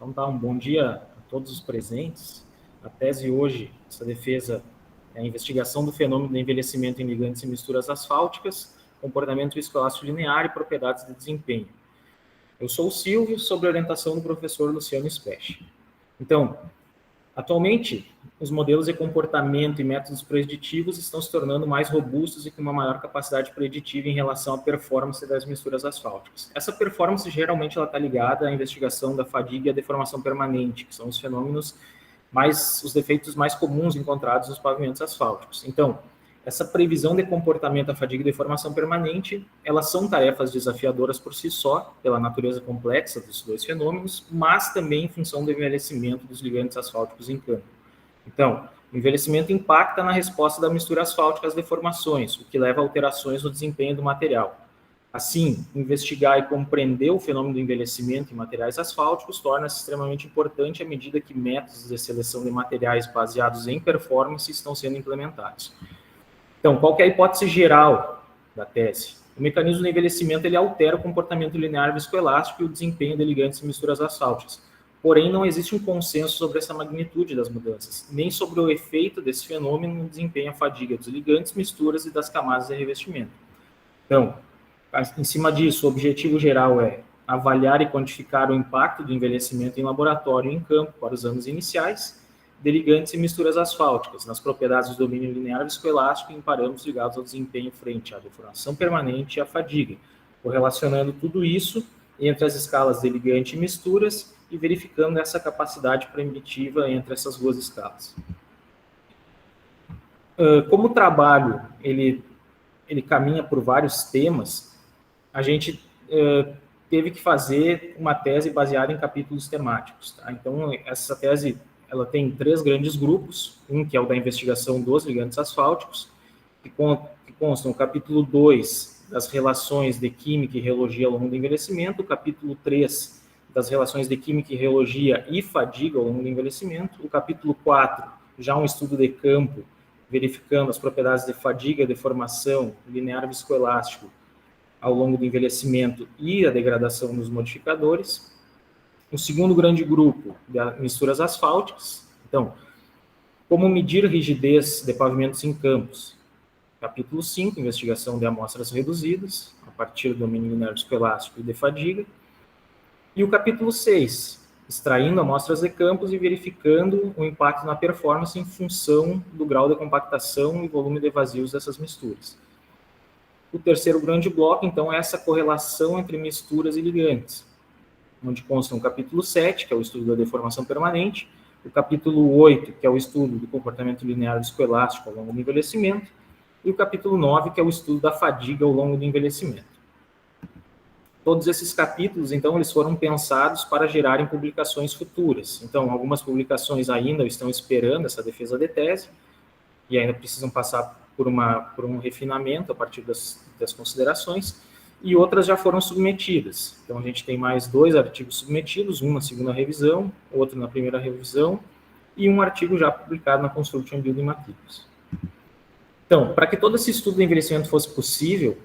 Então, tá, um bom dia a todos os presentes. A tese hoje, essa defesa, é a investigação do fenômeno do envelhecimento em ligantes e misturas asfálticas, comportamento viscoelástico linear e propriedades de desempenho. Eu sou o Silvio, sob a orientação do professor Luciano Specht. Então, atualmente, os modelos de comportamento e métodos preditivos estão se tornando mais robustos e com uma maior capacidade preditiva em relação à performance das misturas asfálticas. Essa performance, geralmente, ela está ligada à investigação da fadiga e à deformação permanente, que são os fenômenos os defeitos mais comuns encontrados nos pavimentos asfálticos. Então, essa previsão de comportamento, a fadiga e deformação permanente, elas são tarefas desafiadoras por si só, pela natureza complexa dos dois fenômenos, mas também em função do envelhecimento dos ligantes asfálticos em campo. Então, o envelhecimento impacta na resposta da mistura asfáltica às deformações, o que leva a alterações no desempenho do material. Assim, investigar e compreender o fenômeno do envelhecimento em materiais asfálticos torna-se extremamente importante à medida que métodos de seleção de materiais baseados em performance estão sendo implementados. Então, qual que é a hipótese geral da tese? O mecanismo do envelhecimento ele altera o comportamento linear viscoelástico e o desempenho de ligantes e misturas asfálticas. Porém, não existe um consenso sobre essa magnitude das mudanças, nem sobre o efeito desse fenômeno no desempenho, a fadiga dos ligantes, misturas e das camadas de revestimento. Então, em cima disso, o objetivo geral é avaliar e quantificar o impacto do envelhecimento em laboratório e em campo para os anos iniciais, de ligantes e misturas asfálticas, nas propriedades do domínio linear viscoelástico e em parâmetros ligados ao desempenho frente à deformação permanente e à fadiga, correlacionando tudo isso entre as escalas de ligante e misturas e verificando essa capacidade primitiva entre essas duas escalas. Como o trabalho ele caminha por vários temas, a gente teve que fazer uma tese baseada em capítulos temáticos. Tá? Então, essa tese ela tem 3 grandes grupos, um que é o da investigação dos ligantes asfálticos, que consta no capítulo 2 das relações de química e reologia ao longo do envelhecimento, o capítulo 3 das relações de química e reologia e fadiga ao longo do envelhecimento, o capítulo 4 já um estudo de campo, verificando as propriedades de fadiga, deformação, linear viscoelástico ao longo do envelhecimento e a degradação dos modificadores. O segundo grande grupo, de misturas asfálticas. Então, como medir rigidez de pavimentos em campos? Capítulo 5, investigação de amostras reduzidas, a partir do domínio linear viscoelástico e de fadiga. E o capítulo 6, extraindo amostras de campos e verificando o impacto na performance em função do grau de compactação e volume de vazios dessas misturas. O terceiro grande bloco, então, é essa correlação entre misturas e ligantes, onde consta o capítulo 7, que é o estudo da deformação permanente, o capítulo 8, que é o estudo do comportamento linear viscoelástico ao longo do envelhecimento, e o capítulo 9, que é o estudo da fadiga ao longo do envelhecimento. Todos esses capítulos, então, eles foram pensados para gerarem publicações futuras. Então, algumas publicações ainda estão esperando essa defesa de tese, e ainda precisam passar por um refinamento a partir das considerações, e outras já foram submetidas. Então, a gente tem mais 2 artigos submetidos, um na segunda revisão, outro na primeira revisão, e um artigo já publicado na Consortium Building Materials. Então, para que todo esse estudo de envelhecimento fosse possível,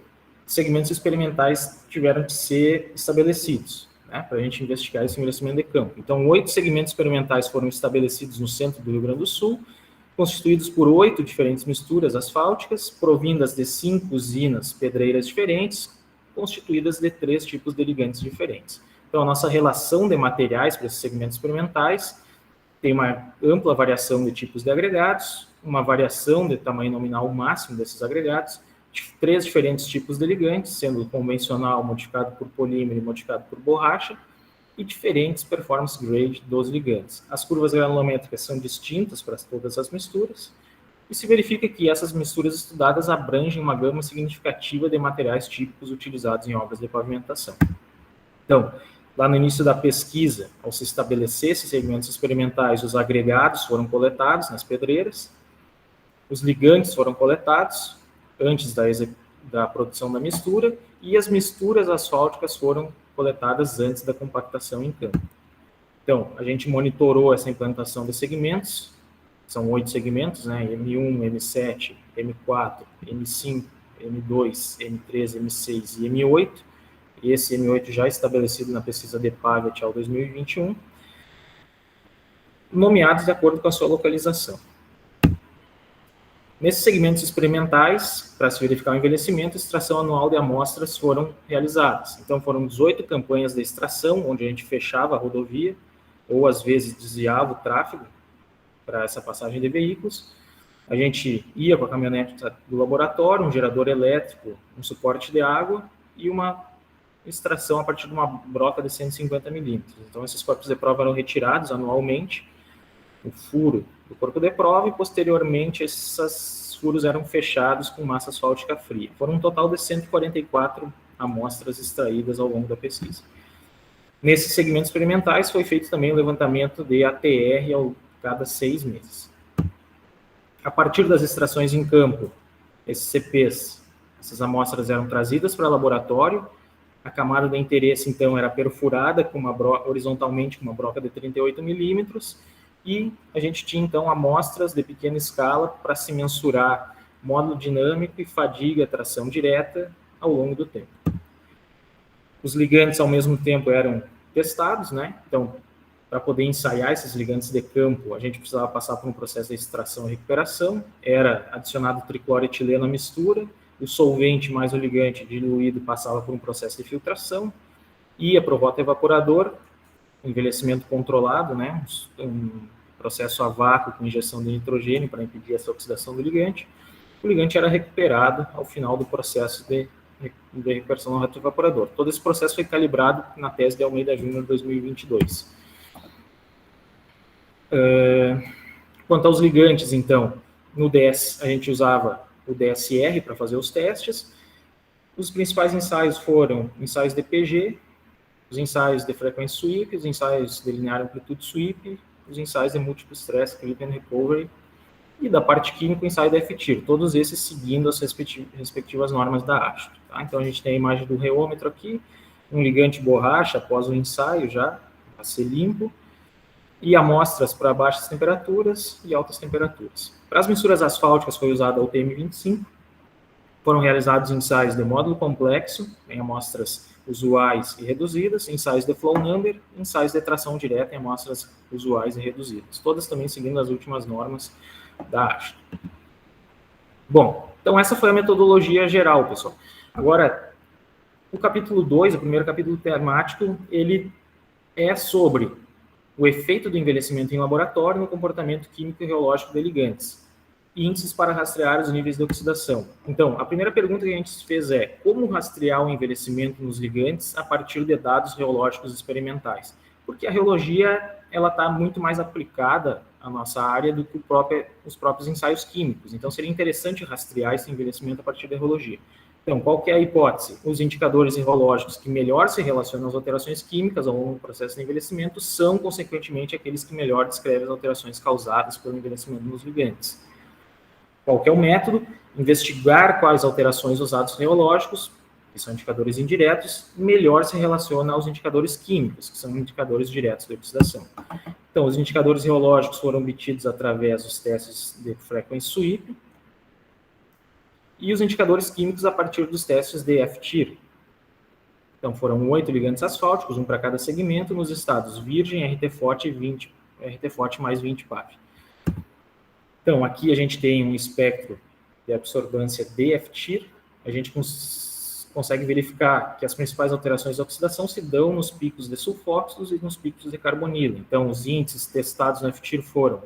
segmentos experimentais tiveram que ser estabelecidos, né, para a gente investigar esse envelhecimento de campo. Então, 8 segmentos experimentais foram estabelecidos no centro do Rio Grande do Sul, constituídos por 8 diferentes misturas asfálticas, provindas de 5 usinas pedreiras diferentes, constituídas de 3 tipos de ligantes diferentes. Então, a nossa relação de materiais para esses segmentos experimentais tem uma ampla variação de tipos de agregados, uma variação de tamanho nominal máximo desses agregados, 3 diferentes tipos de ligantes, sendo o convencional modificado por polímero e modificado por borracha, e diferentes performance grade dos ligantes. As curvas granulométricas são distintas para todas as misturas, e se verifica que essas misturas estudadas abrangem uma gama significativa de materiais típicos utilizados em obras de pavimentação. Então, lá no início da pesquisa, ao se estabelecer esses segmentos experimentais, os agregados foram coletados nas pedreiras, os ligantes foram coletados antes da produção da mistura, e as misturas asfálticas foram coletadas antes da compactação em campo. Então, a gente monitorou essa implantação de segmentos, são 8 segmentos, né, M1, M7, M4, M5, M2, M3, M6 e M8, esse M8 já estabelecido na pesquisa de Pavet ao 2021, nomeados de acordo com a sua localização. Nesses segmentos experimentais, para se verificar o envelhecimento, a extração anual de amostras foram realizadas. Então, foram 18 campanhas de extração, onde a gente fechava a rodovia, ou às vezes desviava o tráfego para essa passagem de veículos. A gente ia com a caminhonete do laboratório, um gerador elétrico, um suporte de água e uma extração a partir de uma broca de 150 milímetros. Então, esses corpos de prova eram retirados anualmente, o furo do corpo de prova, e posteriormente esses furos eram fechados com massa asfáltica fria. Foram um total de 144 amostras extraídas ao longo da pesquisa. Nesses segmentos experimentais foi feito também o levantamento de ATR a cada 6 meses. A partir das extrações em campo, esses CPs, essas amostras eram trazidas para o laboratório, a camada de interesse, então, era perfurada com horizontalmente com uma broca de 38 milímetros, e a gente tinha, então, amostras de pequena escala para se mensurar módulo dinâmico e fadiga e tração direta ao longo do tempo. Os ligantes, ao mesmo tempo, eram testados, né? Então, para poder ensaiar esses ligantes de campo, a gente precisava passar por um processo de extração e recuperação, era adicionado tricloretileno à mistura, o solvente mais o ligante diluído passava por um processo de filtração, ia para o roto-evaporador, envelhecimento controlado, né? Um processo a vácuo com injeção de nitrogênio para impedir essa oxidação do ligante. O ligante era recuperado ao final do processo de recuperação no roto-evaporador. Todo esse processo foi calibrado na tese de Almeida Júnior 2022. Quanto aos ligantes, então, no DS a gente usava o DSR para fazer os testes. Os principais ensaios foram ensaios de PG, os ensaios de frequência sweep, os ensaios de linear amplitude sweep, os ensaios de múltiplo stress, clip and recovery, e da parte química, o ensaio da FTIR, todos esses seguindo as respectivas normas da ASHTO. Tá? Então, a gente tem a imagem do reômetro aqui, um ligante borracha após o ensaio já, a ser limpo, e amostras para baixas temperaturas e altas temperaturas. Para as misturas asfálticas foi usada a UTM-25, foram realizados ensaios de módulo complexo, em amostras usuais e reduzidas, ensaios de flow number, ensaios de tração direta em amostras usuais e reduzidas, todas também seguindo as últimas normas da ASHTO. Bom, então essa foi a metodologia geral, pessoal. Agora, o capítulo 2, o primeiro capítulo temático, ele é sobre o efeito do envelhecimento em laboratório no comportamento químico e reológico de ligantes, índices para rastrear os níveis de oxidação. Então, a primeira pergunta que a gente fez é como rastrear o envelhecimento nos ligantes a partir de dados reológicos experimentais? Porque a reologia ela está muito mais aplicada à nossa área do que os próprios ensaios químicos. Então, seria interessante rastrear esse envelhecimento a partir da reologia. Então, qual que é a hipótese? Os indicadores reológicos que melhor se relacionam às alterações químicas ao longo do processo de envelhecimento são, consequentemente, aqueles que melhor descrevem as alterações causadas pelo envelhecimento nos ligantes. Qual que é o método? Investigar quais alterações os dados reológicos, que são indicadores indiretos, melhor se relacionam aos indicadores químicos, que são indicadores diretos de oxidação. Então, os indicadores reológicos foram obtidos através dos testes de frequência sweep, e os indicadores químicos a partir dos testes de FTIR. Então, foram 8 ligantes asfálticos, um para cada segmento, nos estados virgem, RT-FOT mais 20 PAV. Então, aqui a gente tem um espectro de absorbância de FTIR. A gente consegue verificar que as principais alterações de oxidação se dão nos picos de sulfóxidos e nos picos de carbonila. Então, os índices testados no FTIR foram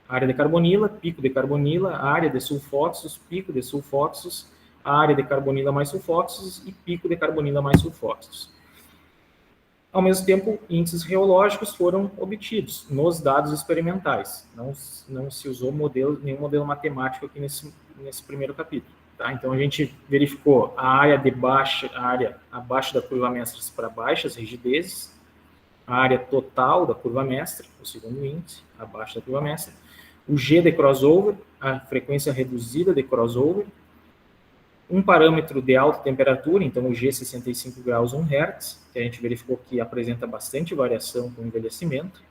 área de carbonila, pico de carbonila, área de sulfóxidos, pico de sulfóxidos, área de carbonila mais sulfóxidos e pico de carbonila mais sulfóxidos. Ao mesmo tempo, índices reológicos foram obtidos nos dados experimentais. Não se usou nenhum modelo matemático aqui nesse primeiro capítulo. Tá? Então, a gente verificou a área abaixo da curva mestre para baixas rigidezes, a área total da curva mestre, o segundo índice, abaixo da curva mestre, o G de crossover, a frequência reduzida de crossover, um parâmetro de alta temperatura, então o G 65 graus 1 Hz, que a gente verificou que apresenta bastante variação com o envelhecimento,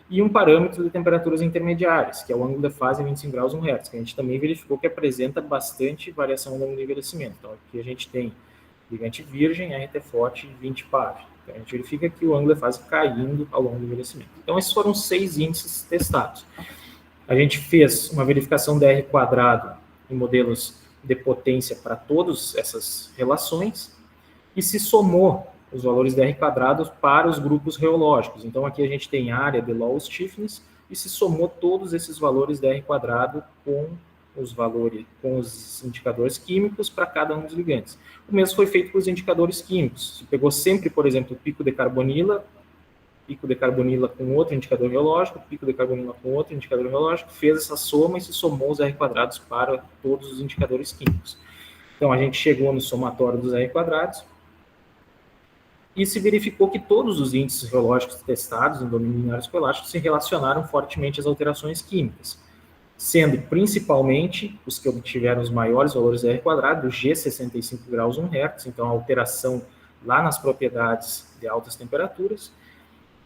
e um parâmetro de temperaturas intermediárias, que é o ângulo de fase 25 graus 1 Hz, que a gente também verificou que apresenta bastante variação ao longo do envelhecimento. Então aqui a gente tem ligante virgem, RT-FOT 20 PAV. Então, a gente verifica que o ângulo de fase caindo ao longo do envelhecimento. Então, esses foram 6 índices testados. A gente fez uma verificação de R quadrado em modelos de potência para todas essas relações e se somou os valores de R quadrado para os grupos reológicos. Então, aqui a gente tem área de Low Stiffness e se somou todos esses valores de R quadrado com os valores, com os indicadores químicos para cada um dos ligantes. O mesmo foi feito com os indicadores químicos. Se pegou sempre, por exemplo, o pico de carbonila com outro indicador reológico, pico de carbonila com outro indicador reológico, fez essa soma e se somou os R quadrados para todos os indicadores químicos. Então, a gente chegou no somatório dos R quadrados e se verificou que todos os índices reológicos testados no domínio linear escolástico se relacionaram fortemente às alterações químicas, sendo principalmente os que obtiveram os maiores valores de R quadrado, do G 65 graus 1 Hz, então a alteração lá nas propriedades de altas temperaturas,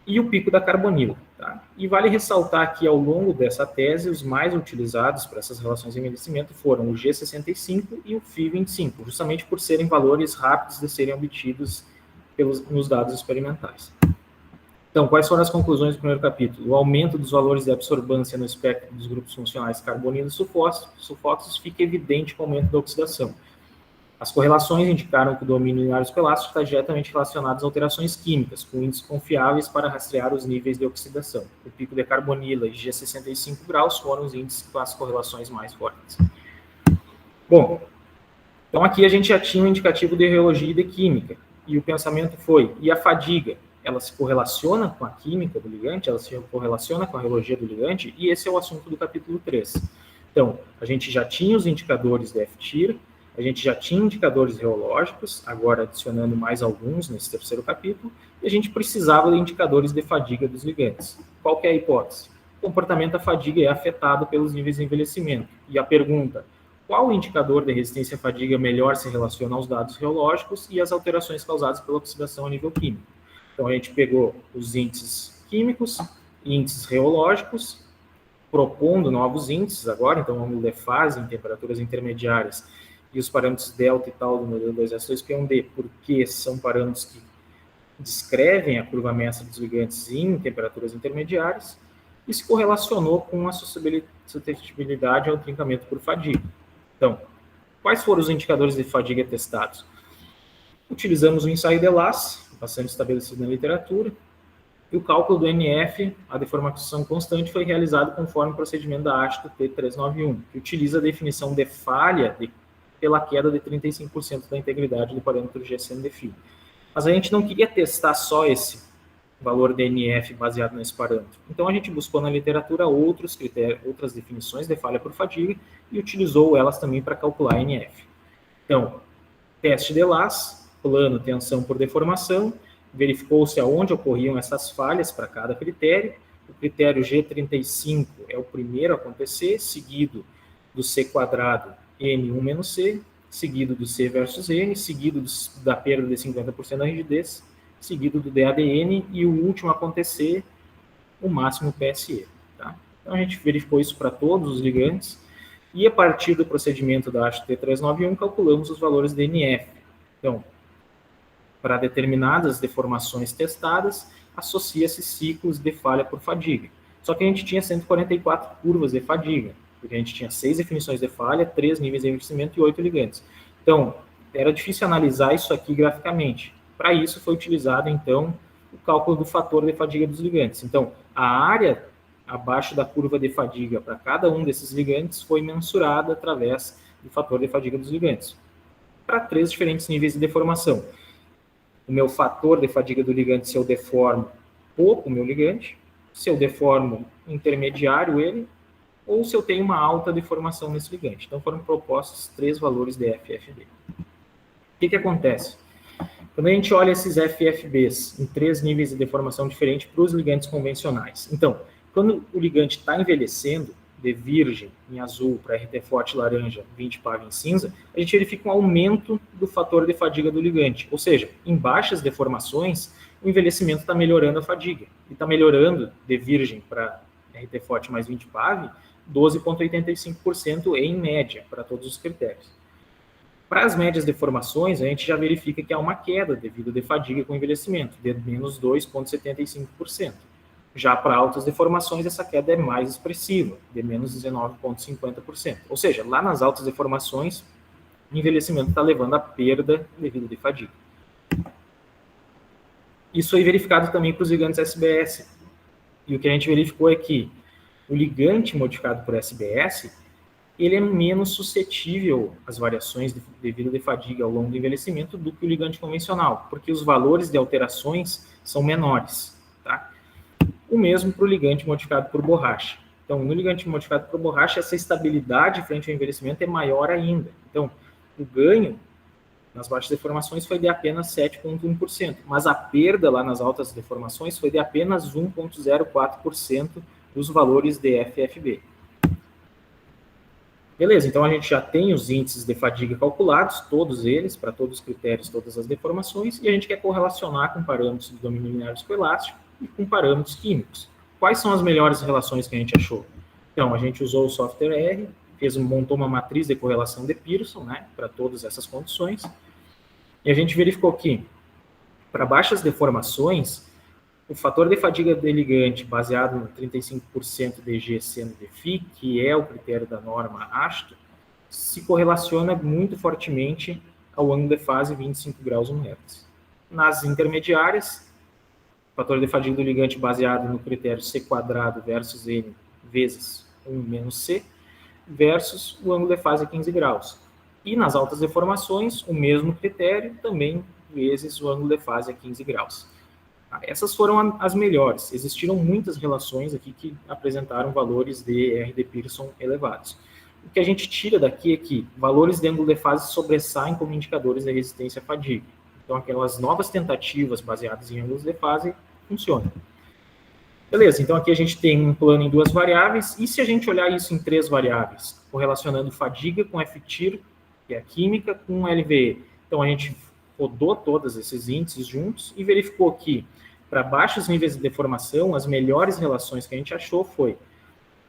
e o pico da carbonila. Tá? E vale ressaltar que, ao longo dessa tese, os mais utilizados para essas relações de envelhecimento foram o G65 e o Fi25, justamente por serem valores rápidos de serem obtidos nos dados experimentais. Então, quais foram as conclusões do primeiro capítulo? O aumento dos valores de absorbância no espectro dos grupos funcionais carbonila e sulfóxidos fica evidente com o aumento da oxidação. As correlações indicaram que o domínio linear escolástico está diretamente relacionado às alterações químicas, com índices confiáveis para rastrear os níveis de oxidação. O pico de carbonila e G65 graus foram os índices com as correlações mais fortes. Bom, então aqui a gente já tinha um indicativo de reologia e de química, e o pensamento foi, e a fadiga? Ela se correlaciona com a química do ligante, ela se correlaciona com a reologia do ligante, e esse é o assunto do capítulo 3. Então, a gente já tinha os indicadores de FTIR, a gente já tinha indicadores reológicos, agora adicionando mais alguns nesse terceiro capítulo, e a gente precisava de indicadores de fadiga dos ligantes. Qual que é a hipótese? O comportamento da fadiga é afetado pelos níveis de envelhecimento. E a pergunta, qual indicador de resistência à fadiga melhor se relaciona aos dados reológicos e às alterações causadas pela oxidação a nível químico? Então, a gente pegou os índices químicos, índices reológicos, propondo novos índices agora, então, ângulo de fase em temperaturas intermediárias, e os parâmetros delta e tal do modelo 2S2P1D, porque são parâmetros que descrevem a curva mestra dos ligantes em temperaturas intermediárias, e se correlacionou com a suscetibilidade ao trincamento por fadiga. Então, quais foram os indicadores de fadiga testados? Utilizamos o ensaio de Lasse, bastante estabelecido na literatura, e o cálculo do NF, a deformação constante, foi realizado conforme o procedimento da ASTO T391, que utiliza a definição de falha pela queda de 35% da integridade do parâmetro GSM de fio. Mas a gente não queria testar só esse valor de NF baseado nesse parâmetro. Então a gente buscou na literatura outros critérios, outras definições de falha por fadiga e utilizou elas também para calcular NF. Então, teste de Lasse, plano tensão por deformação, verificou-se aonde ocorriam essas falhas para cada critério. O critério G35 é o primeiro a acontecer, seguido do C quadrado N1 menos C, seguido do C versus N, seguido da perda de 50% da rigidez, seguido do DADN e o último a acontecer, o máximo PSE. Tá? Então a gente verificou isso para todos os ligantes e a partir do procedimento da ASTO T391 calculamos os valores de NF. Então, para determinadas deformações testadas, associa-se ciclos de falha por fadiga. Só que a gente tinha 144 curvas de fadiga, porque a gente tinha 6 definições de falha, 3 níveis de envelhecimento e 8 ligantes. Então, era difícil analisar isso aqui graficamente. Para isso, foi utilizado, então, o cálculo do fator de fadiga dos ligantes. Então, a área abaixo da curva de fadiga para cada um desses ligantes foi mensurada através do fator de fadiga dos ligantes, para 3 diferentes níveis de deformação. O meu fator de fadiga do ligante, se eu deformo pouco o meu ligante, se eu deformo intermediário ele, ou se eu tenho uma alta deformação nesse ligante. Então, foram propostos 3 valores de FFB. O que acontece? Quando a gente olha esses FFBs em 3 níveis de deformação diferentes para os ligantes convencionais. Então, quando o ligante está envelhecendo, de virgem em azul para RT forte laranja, 20 PAV em cinza, a gente verifica um aumento do fator de fadiga do ligante. Ou seja, em baixas deformações, o envelhecimento está melhorando a fadiga. E está melhorando de virgem para RT forte mais 20 PAV, 12,85% em média para todos os critérios. Para as médias deformações, a gente já verifica que há uma queda devido à fadiga com envelhecimento, de menos 2,75%. Já para altas deformações, essa queda é mais expressiva, de menos 19,50%. Ou seja, lá nas altas deformações, o envelhecimento está levando à perda devido à fadiga. Isso foi verificado também para os ligantes SBS. E o que a gente verificou é que o ligante modificado por SBS, ele é menos suscetível às variações devido à fadiga ao longo do envelhecimento do que o ligante convencional, porque os valores de alterações são menores. Tá? O mesmo para o ligante modificado por borracha. Então, no ligante modificado por borracha, essa estabilidade frente ao envelhecimento é maior ainda. Então, o ganho nas baixas deformações foi de apenas 7,1%, mas a perda lá nas altas deformações foi de apenas 1,04% dos valores de FFB. Beleza, então a gente já tem os índices de fadiga calculados, todos eles, para todos os critérios, todas as deformações, e a gente quer correlacionar com parâmetros do domínio linear viscoelástico e com parâmetros químicos. Quais são as melhores relações que a gente achou? Então, a gente usou o software R, montou uma matriz de correlação de Pearson, né, para todas essas condições, e a gente verificou que, para baixas deformações, o fator de fadiga de ligante baseado no 35% de GC no DFI, que é o critério da norma ASTO, se correlaciona muito fortemente ao ângulo de fase 25 graus 1 Hz. Nas intermediárias, o fator de fadiga do ligante baseado no critério C quadrado versus N vezes 1 menos C, versus o ângulo de fase 15 graus. E nas altas deformações, o mesmo critério, também vezes o ângulo de fase a 15 graus. Essas foram as melhores. Existiram muitas relações aqui que apresentaram valores de R de Pearson elevados. O que a gente tira daqui é que valores de ângulo de fase sobressaem como indicadores de resistência à fadiga. Então, aquelas novas tentativas baseadas em ângulos de fase funcionam. Beleza, então aqui a gente tem um plano em 2 variáveis, e se a gente olhar isso em 3 variáveis, correlacionando fadiga com F-TIR, que é a química, com LVE. Então, a gente rodou todos esses índices juntos e verificou que, para baixos níveis de deformação, as melhores relações que a gente achou foi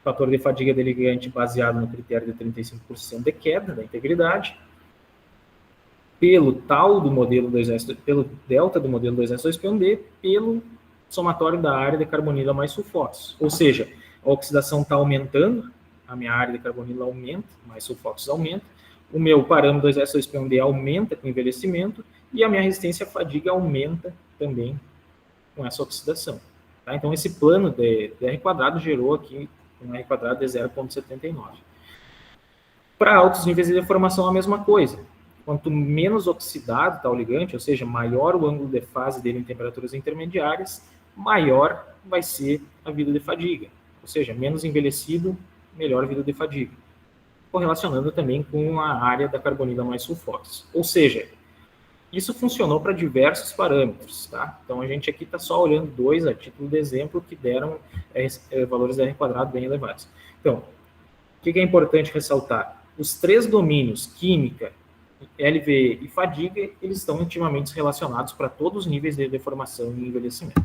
fator de fadiga de ligante baseado no critério de 35% de queda da integridade, pelo tal do modelo 2S, pelo delta do modelo 2S2P1D, pelo somatório da área de carbonila mais sulfóxidos. Ou seja, a oxidação está aumentando, a minha área de carbonila aumenta, mais sulfóxidos aumenta, o meu parâmetro 2S2P1D aumenta com o envelhecimento e a minha resistência à fadiga aumenta também com essa oxidação. Tá? Então, esse plano de R quadrado gerou aqui um R quadrado de 0,79. Para altos níveis de deformação, a mesma coisa. Quanto menos oxidado está o ligante, ou seja, maior o ângulo de fase dele em temperaturas intermediárias, maior vai ser a vida de fadiga. Ou seja, menos envelhecido, melhor vida de fadiga. Correlacionando também com a área da carbonila mais sulfóxidos. Ou seja, isso funcionou para diversos parâmetros, tá? Então, a gente aqui está só olhando 2 a título de exemplo que deram valores de R quadrado bem elevados. Então, o que é importante ressaltar? Os 3 domínios, química, LVE e fadiga, eles estão intimamente relacionados para todos os níveis de deformação e envelhecimento.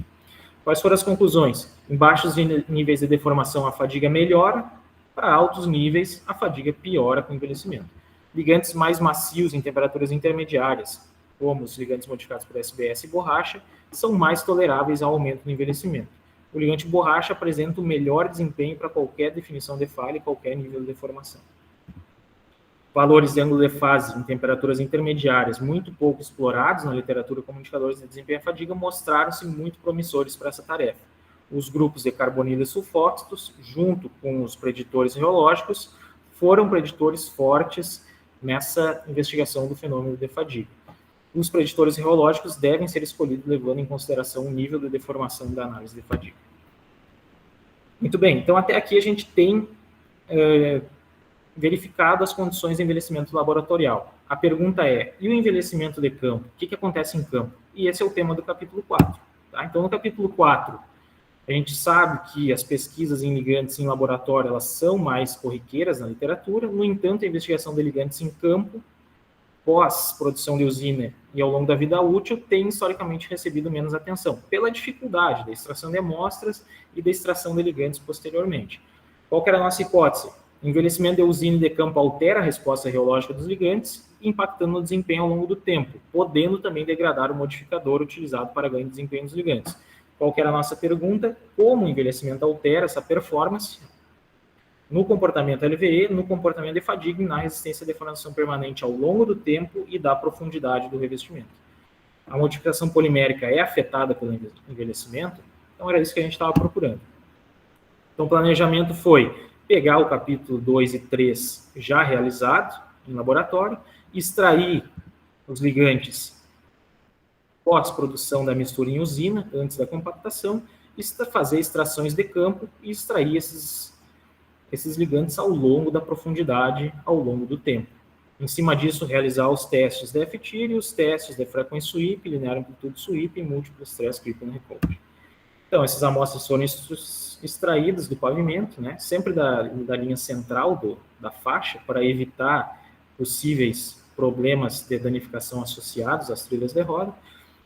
Quais foram as conclusões? Em baixos níveis de deformação, a fadiga melhora, para altos níveis, a fadiga piora com o envelhecimento. Ligantes mais macios em temperaturas intermediárias, como os ligantes modificados por SBS e borracha, são mais toleráveis ao aumento do envelhecimento. O ligante borracha apresenta o melhor desempenho para qualquer definição de falha e qualquer nível de deformação. Valores de ângulo de fase em temperaturas intermediárias, muito pouco explorados na literatura como indicadores de desempenho e fadiga, mostraram-se muito promissores para essa tarefa. Os grupos de carbonila e sulfóxidos, junto com os preditores reológicos, foram preditores fortes nessa investigação do fenômeno de fadiga. Os preditores reológicos devem ser escolhidos levando em consideração o nível de deformação da análise de fadiga. Muito bem, então até aqui a gente tem verificado as condições de envelhecimento laboratorial. A pergunta é, e o envelhecimento de campo? O que acontece em campo? E esse é o tema do capítulo 4. Tá? Então, no capítulo 4, a gente sabe que as pesquisas em ligantes em laboratório elas são mais corriqueiras na literatura, no entanto, a investigação de ligantes em campo, pós-produção de usina e ao longo da vida útil, tem historicamente recebido menos atenção, pela dificuldade da extração de amostras e da extração de ligantes posteriormente. Qual que era a nossa hipótese? O envelhecimento de usina e de campo altera a resposta reológica dos ligantes, impactando no desempenho ao longo do tempo, podendo também degradar o modificador utilizado para ganho de desempenho dos ligantes. Qual que era a nossa pergunta? Como o envelhecimento altera essa performance no comportamento LVE, no comportamento de fadiga e na resistência à deformação permanente ao longo do tempo e da profundidade do revestimento. A modificação polimérica é afetada pelo envelhecimento? Então era isso que a gente estava procurando. Então o planejamento foi pegar o capítulo 2 e 3 já realizado em laboratório, extrair os ligantes pós-produção da mistura em usina, antes da compactação, fazer extrações de campo e extrair esses ligantes ao longo da profundidade, ao longo do tempo. Em cima disso, realizar os testes de FTIR e os testes de frequency sweep, linear amplitude sweep e múltiplo stress crippling recovery. Então, essas amostras foram extraídas do pavimento, né, sempre da linha central da faixa, para evitar possíveis problemas de danificação associados às trilhas de roda.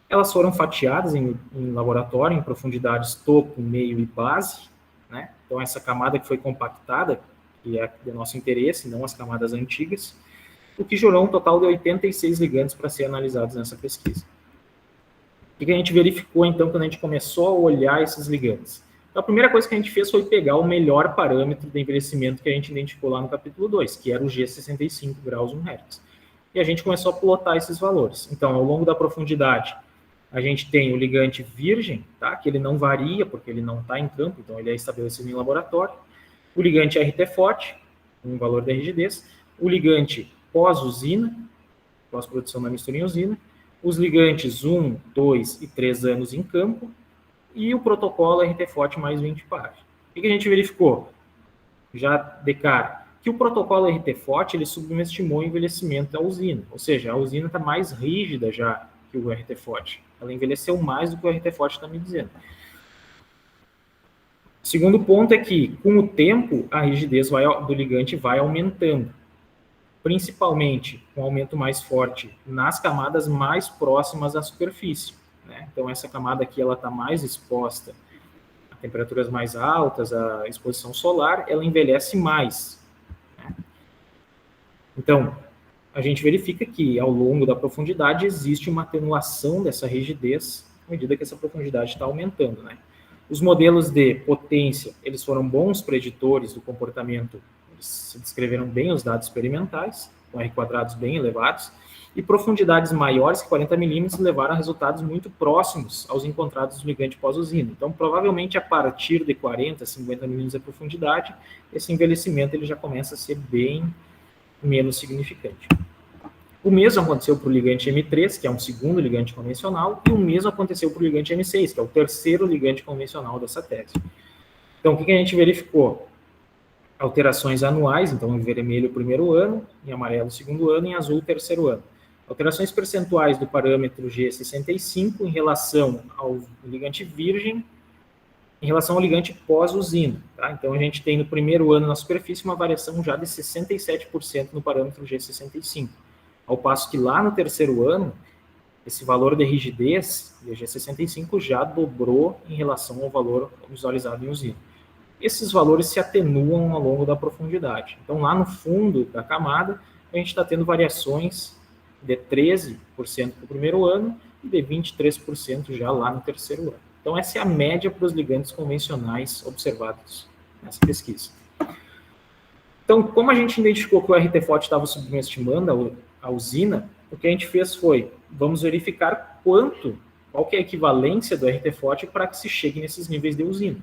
Elas foram fatiadas em laboratório, em profundidades topo, meio e base, né? Então, essa camada que foi compactada, que é de nosso interesse, não as camadas antigas, o que gerou um total de 86 ligantes para ser analisados nessa pesquisa. O que a gente verificou, então, quando a gente começou a olhar esses ligantes? Então, a primeira coisa que a gente fez foi pegar o melhor parâmetro de envelhecimento que a gente identificou lá no capítulo 2, que era o G65 graus 1 Hz. E a gente começou a plotar esses valores. Então, ao longo da profundidade, a gente tem o ligante virgem, tá? Que ele não varia, porque ele não está em campo, então ele é estabelecido em laboratório. O ligante RT-FOT, um valor de rigidez. O ligante pós-usina, pós-produção da mistura em usina. Os ligantes 1, 2 e 3 anos em campo. E o protocolo RT-FOT mais 20 pares. O que a gente verificou? Já de cara, que o protocolo RT-FOT ele subestimou o envelhecimento da usina. Ou seja, a usina está mais rígida já que o RT-FOT. Ela envelheceu mais do que o RT-FOT está me dizendo. O segundo ponto é que, com o tempo, a rigidez do ligante vai aumentando, principalmente com um aumento mais forte nas camadas mais próximas à superfície, né? Então, essa camada aqui está mais exposta a temperaturas mais altas, à exposição solar, ela envelhece mais, né? Então, a gente verifica que, ao longo da profundidade, existe uma atenuação dessa rigidez à medida que essa profundidade está aumentando, né? Os modelos de potência, eles foram bons preditores do comportamento, eles se descreveram bem os dados experimentais, com R quadrados bem elevados, e profundidades maiores que 40 milímetros levaram a resultados muito próximos aos encontrados no ligante pós-usina. Então, provavelmente, a partir de 40, 50 milímetros de profundidade, esse envelhecimento ele já começa a ser bem menos significante. O mesmo aconteceu para o ligante M3, que é um segundo ligante convencional, e o mesmo aconteceu para o ligante M6, que é o terceiro ligante convencional dessa tese. Então, o que a gente verificou? Alterações anuais, então em vermelho o primeiro ano, em amarelo o segundo ano, e em azul o terceiro ano. Alterações percentuais do parâmetro G65 em relação ao ligante virgem, em relação ao ligante pós-usina, tá? Então, a gente tem no primeiro ano na superfície uma variação já de 67% no parâmetro G65, ao passo que lá no terceiro ano, esse valor de rigidez, de G65, já dobrou em relação ao valor visualizado em usina. Esses valores se atenuam ao longo da profundidade. Então, lá no fundo da camada, a gente está tendo variações de 13% para o primeiro ano e de 23% já lá no terceiro ano. Então, essa é a média para os ligantes convencionais observados nessa pesquisa. Então, como a gente identificou que o RT-FOT estava subestimando a usina, o que a gente fez foi, vamos verificar qual que é a equivalência do RT-FOT para que se chegue nesses níveis de usina.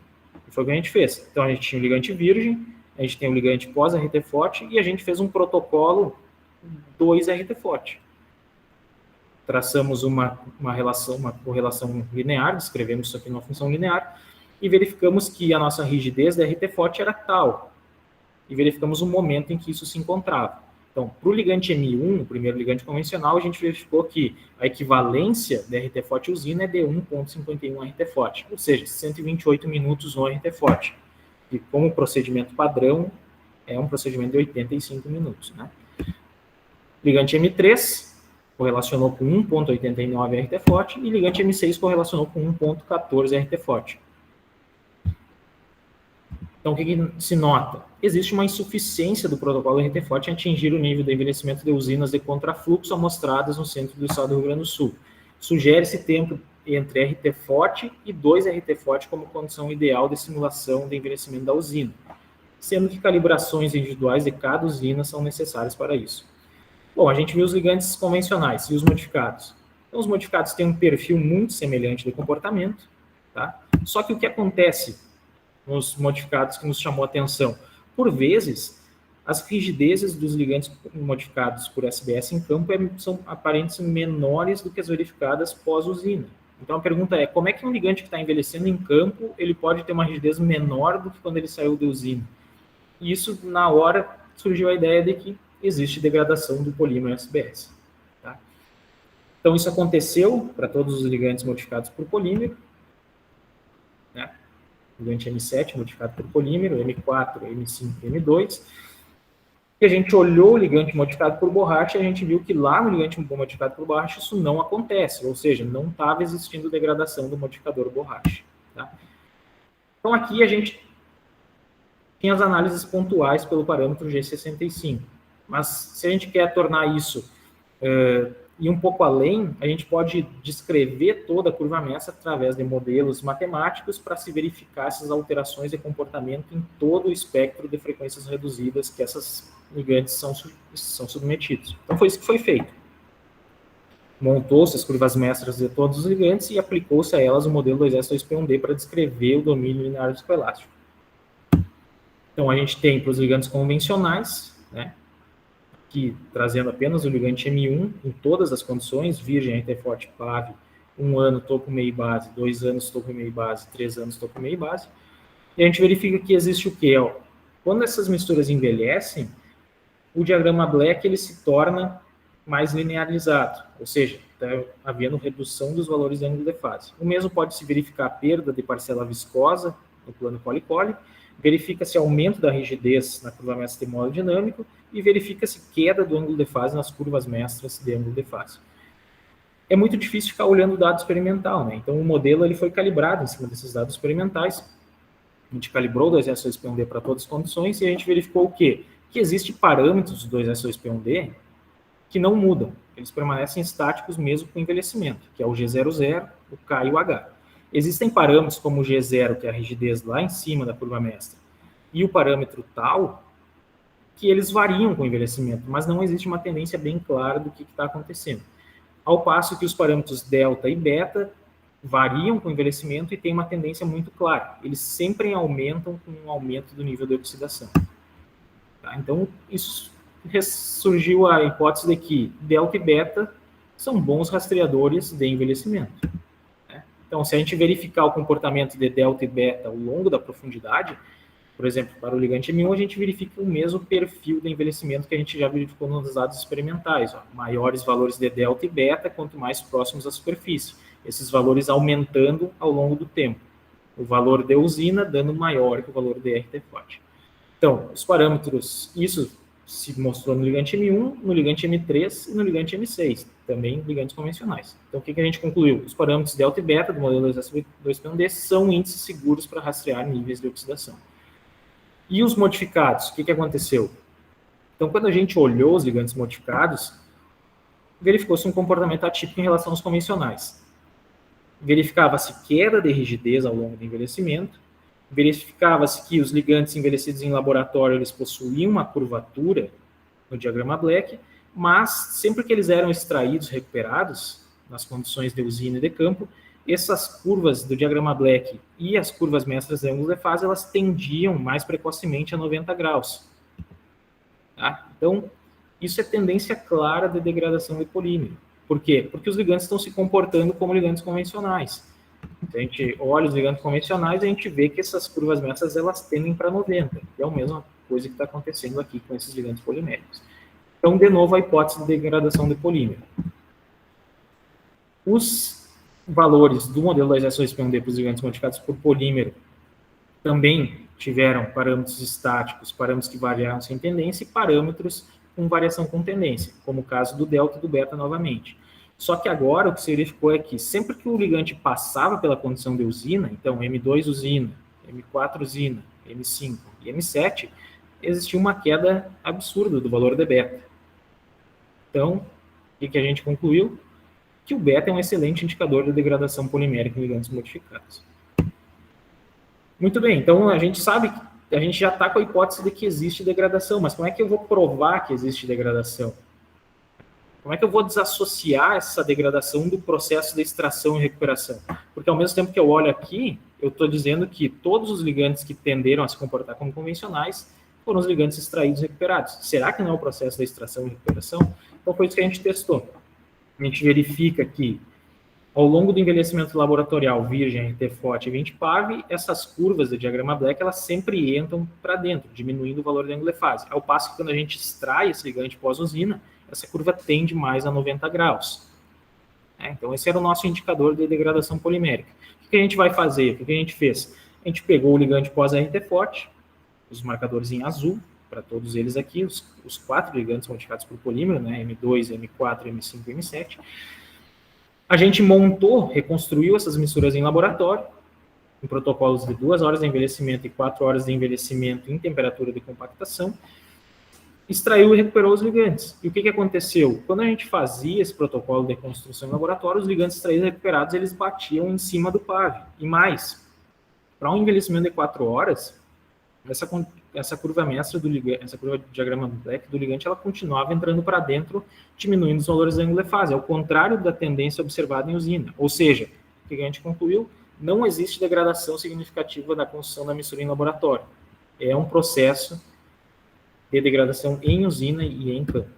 E foi o que a gente fez. Então, a gente tinha o ligante virgem, a gente tem o ligante pós-RT-FOT e a gente fez um protocolo 2-RT-FOT. Traçamos uma correlação linear, descrevemos isso aqui numa função linear, e verificamos que a nossa rigidez da RT-FOT era tal. E verificamos o momento em que isso se encontrava. Então, para o ligante M1, o primeiro ligante convencional, a gente verificou que a equivalência da RT-FOT usina é de 1,51 RT-FOT, ou seja, 128 minutos no RT-FOT. E como procedimento padrão, é um procedimento de 85 minutos, né? Ligante M3 correlacionou com 1,89 RT-FOT e ligante M6 correlacionou com 1,14 RT-FOT. Então, o que se nota? Existe uma insuficiência do protocolo RT-FOT em atingir o nível de envelhecimento de usinas de contrafluxo amostradas no centro do estado do Rio Grande do Sul. Sugere-se tempo entre RT-FOT e 2 RT-FOT como condição ideal de simulação de envelhecimento da usina, sendo que calibrações individuais de cada usina são necessárias para isso. Bom, a gente viu os ligantes convencionais e os modificados. Então, os modificados têm um perfil muito semelhante de comportamento, tá? Só que o que acontece nos modificados que nos chamou a atenção? Por vezes, as rigidezes dos ligantes modificados por SBS em campo são aparentes menores do que as verificadas pós-usina. Então, a pergunta é, como é que um ligante que está envelhecendo em campo, ele pode ter uma rigidez menor do que quando ele saiu da usina? E isso, na hora, surgiu a ideia de que existe degradação do polímero SBS. Tá? Então, isso aconteceu para todos os ligantes modificados por polímero, né? Ligante M7 modificado por polímero, M4, M5 e M2. E a gente olhou o ligante modificado por borracha e a gente viu que lá no ligante modificado por borracha isso não acontece, ou seja, não estava existindo degradação do modificador borracha. Tá? Então aqui a gente tem as análises pontuais pelo parâmetro G65, mas se a gente quer tornar isso e um pouco além, a gente pode descrever toda a curva mestra através de modelos matemáticos para se verificar essas alterações de comportamento em todo o espectro de frequências reduzidas que essas ligantes são submetidos. Então foi isso que foi feito. Montou-se as curvas mestras de todos os ligantes e aplicou-se a elas o modelo 2S2P1D para descrever o domínio linear viscoelástico. Então a gente tem para os ligantes convencionais, né? Aqui, trazendo apenas o ligante M1, em todas as condições, virgem, RT-FOT, PAV, 1 ano topo meio base, 2 anos topo meio base, 3 anos topo meio base. E a gente verifica que existe o quê? Quando essas misturas envelhecem, o diagrama Black ele se torna mais linearizado, ou seja, está havendo redução dos valores de ângulo de fase. O mesmo pode se verificar a perda de parcela viscosa no plano Colli-Colli, verifica-se aumento da rigidez na curva mestra de modo dinâmico e verifica-se queda do ângulo de fase nas curvas mestras de ângulo de fase. É muito difícil ficar olhando o dado experimental, né? Então o modelo ele foi calibrado em cima desses dados experimentais. A gente calibrou o 2S2P1D para todas as condições e a gente verificou o quê? Que existem parâmetros do 2S2P1D que não mudam. Eles permanecem estáticos mesmo com envelhecimento, que é o G00, o K e o H. Existem parâmetros como o G0, que é a rigidez lá em cima da curva mestra, e o parâmetro tal, que eles variam com o envelhecimento, mas não existe uma tendência bem clara do que está acontecendo. Ao passo que os parâmetros delta e beta variam com o envelhecimento e tem uma tendência muito clara. Eles sempre aumentam com o aumento do nível de oxidação. Tá? Então, isso surgiu a hipótese de que delta e beta são bons rastreadores de envelhecimento. Então, se a gente verificar o comportamento de delta e beta ao longo da profundidade, por exemplo, para o ligante M1, a gente verifica o mesmo perfil de envelhecimento que a gente já verificou nos dados experimentais. Maiores valores de delta e beta, quanto mais próximos à superfície. Esses valores aumentando ao longo do tempo. O valor de usina dando maior que o valor de RT-FOT. Então, os parâmetros, isso se mostrou no ligante M1, no ligante M3 e no ligante M6, também ligantes convencionais. Então, o que a gente concluiu? Os parâmetros delta e beta do modelo 2S2P1D são índices seguros para rastrear níveis de oxidação. E os modificados, o que aconteceu? Então, quando a gente olhou os ligantes modificados, verificou-se um comportamento atípico em relação aos convencionais. Verificava-se queda de rigidez ao longo do envelhecimento, verificava-se que os ligantes envelhecidos em laboratório eles possuíam uma curvatura no diagrama Black, mas sempre que eles eram extraídos, recuperados, nas condições de usina e de campo, essas curvas do diagrama Black e as curvas mestras de ângulo de fase, elas tendiam mais precocemente a 90 graus. Tá? Então, isso é tendência clara de degradação de polímero. Por quê? Porque os ligantes estão se comportando como ligantes convencionais. Então, a gente olha os ligantes convencionais e a gente vê que essas curvas mestras elas tendem para 90. E é a mesma coisa que está acontecendo aqui com esses ligantes poliméricos. Então, de novo, a hipótese de degradação de polímero. Os valores do modelo 2S2P1D para os ligantes modificados por polímero também tiveram parâmetros estáticos, parâmetros que variaram sem tendência e parâmetros com variação com tendência, como o caso do delta e do beta novamente. Só que agora o que se verificou é que sempre que o ligante passava pela condição de usina, então M2 usina, M4 usina, M5 e M7, existia uma queda absurda do valor de beta. Então, o que a gente concluiu? Que o beta é um excelente indicador de degradação polimérica em ligantes modificados. Muito bem, então a gente sabe, a gente já está com a hipótese de que existe degradação, mas como é que eu vou provar que existe degradação? Como é que eu vou desassociar essa degradação do processo de extração e recuperação? Porque ao mesmo tempo que eu olho aqui, eu estou dizendo que todos os ligantes que tenderam a se comportar como convencionais foram os ligantes extraídos e recuperados. Será que não é o processo da extração e recuperação? Então foi isso que a gente testou. A gente verifica que ao longo do envelhecimento laboratorial virgem, RT-FOT e 20 PAV, essas curvas do diagrama Black, elas sempre entram para dentro, diminuindo o valor da angulefase. Ao passo que quando a gente extrai esse ligante pós-usina, essa curva tende mais a 90 graus. Então esse era o nosso indicador de degradação polimérica. O que a gente vai fazer? O que a gente fez? A gente pegou o ligante pós-RT-FOT, os marcadores em azul, para todos eles aqui, os 4 ligantes modificados por polímero, né, M2, M4, M5 e M7. A gente montou, reconstruiu essas misturas em laboratório, em protocolos de 2 horas de envelhecimento e 4 horas de envelhecimento em temperatura de compactação, extraiu e recuperou os ligantes. E o que aconteceu? Quando a gente fazia esse protocolo de reconstrução em laboratório, os ligantes extraídos e recuperados, eles batiam em cima do PAV. E mais, para um envelhecimento de 4 horas, essa curva mestra do ligante, essa curva de diagrama Black do ligante, ela continuava entrando para dentro, diminuindo os valores da angulefase, ao contrário da tendência observada em usina. Ou seja, o que a gente concluiu? Não existe degradação significativa da construção da mistura em laboratório. É um processo de degradação em usina e em campo.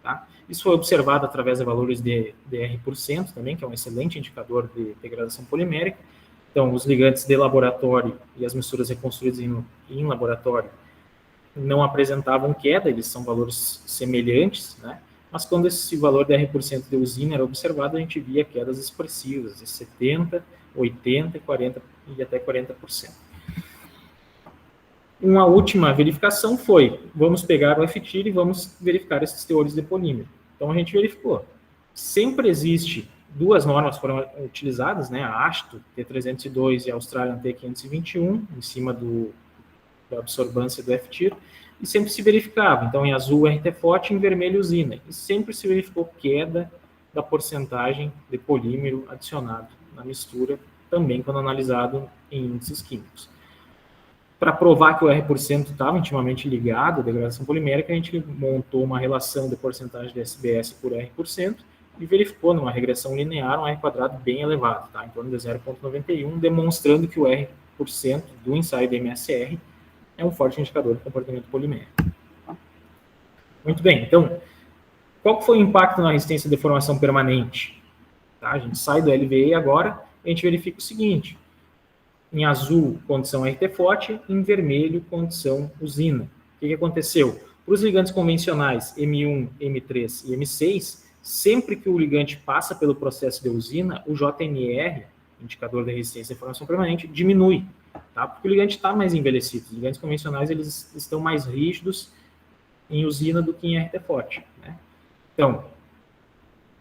Tá? Isso foi observado através de valores de R% também, que é um excelente indicador de degradação polimérica. Então, os ligantes de laboratório e as misturas reconstruídas em laboratório não apresentavam queda, eles são valores semelhantes, né? Mas quando esse valor de R% de usina era observado, a gente via quedas expressivas, de 70%, 80%, 40% e até 40%. Uma última verificação foi, vamos pegar o FTIR e vamos verificar esses teores de polímero. Então, a gente verificou. Sempre existe 2 normas foram utilizadas, né, a ASTO T302 e a Australian T521, em cima da absorbância do FTIR, e sempre se verificava, então em azul RT-FOT, em vermelho usina, e sempre se verificou queda da porcentagem de polímero adicionado na mistura, também quando analisado em índices químicos. Para provar que o R% estava intimamente ligado à degradação polimérica, a gente montou uma relação de porcentagem de SBS por R%, e verificou numa regressão linear um R quadrado bem elevado, tá? Em torno de 0,91, demonstrando que o R% do ensaio de MSR é um forte indicador de comportamento polimérico. Muito bem, então, qual foi o impacto na resistência de deformação permanente? Tá? A gente sai do LVE agora e a gente verifica o seguinte: em azul, condição RT-FOT, em vermelho, condição usina. O que aconteceu? Para os ligantes convencionais M1, M3 e M6, sempre que o ligante passa pelo processo de usina, o JNR, indicador de resistência à deformação permanente, diminui, tá? Porque o ligante está mais envelhecido. Os ligantes convencionais, eles estão mais rígidos em usina do que em RT-FOT, né? Então,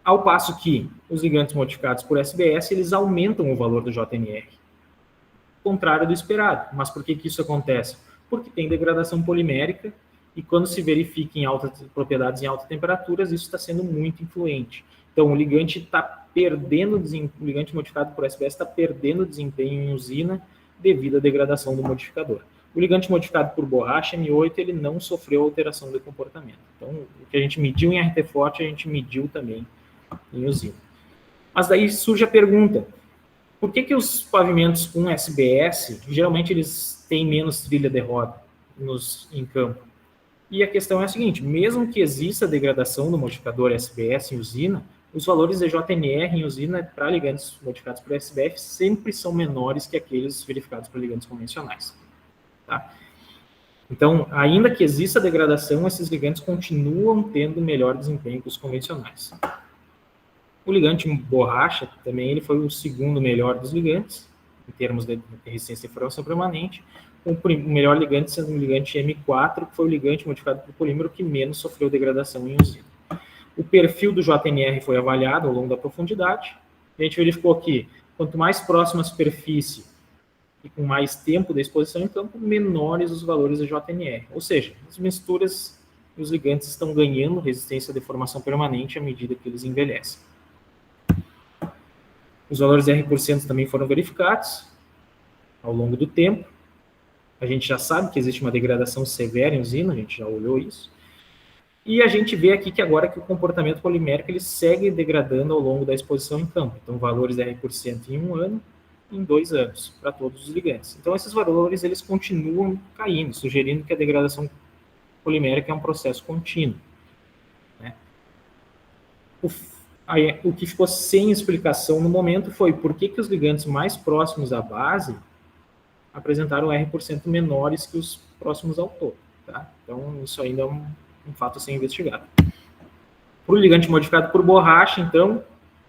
ao passo que os ligantes modificados por SBS, eles aumentam o valor do JNR, contrário do esperado. Mas por que isso acontece? Porque tem degradação polimérica, e quando se verifica em altas propriedades em altas temperaturas, isso está sendo muito influente. Então, o ligante está perdendo, o ligante modificado por SBS está perdendo desempenho em usina devido à degradação do modificador. O ligante modificado por borracha, M8, ele não sofreu alteração de comportamento. Então, o que a gente mediu em RT-FOT, a gente mediu também em usina. Mas daí surge a pergunta: por que os pavimentos com SBS, geralmente eles têm menos trilha de roda em campo? E a questão é a seguinte: mesmo que exista degradação do modificador SBS em usina, os valores de JNR em usina para ligantes modificados por SBF sempre são menores que aqueles verificados para ligantes convencionais. Tá? Então, ainda que exista degradação, esses ligantes continuam tendo melhor desempenho que os convencionais. O ligante borracha também ele foi o segundo melhor dos ligantes, em termos de resistência e deformação permanente. O melhor ligante sendo o ligante M4, que foi o ligante modificado por polímero que menos sofreu degradação em usina. O perfil do JNR foi avaliado ao longo da profundidade. A gente verificou que quanto mais próxima a superfície e com mais tempo da exposição em campo, menores os valores da JNR. Ou seja, as misturas e os ligantes estão ganhando resistência à deformação permanente à medida que eles envelhecem. Os valores R% também foram verificados ao longo do tempo. A gente já sabe que existe uma degradação severa em usina, a gente já olhou isso. E a gente vê aqui que agora que o comportamento polimérico ele segue degradando ao longo da exposição em campo. Então, valores R% em 1 ano, em 2 anos, para todos os ligantes. Então, esses valores eles continuam caindo, sugerindo que a degradação polimérica é um processo contínuo. Né? O que ficou sem explicação no momento foi por que os ligantes mais próximos à base apresentaram R% menores que os próximos ao topo. Tá? Então, isso ainda é um fato a ser investigado. Para o ligante modificado por borracha, então,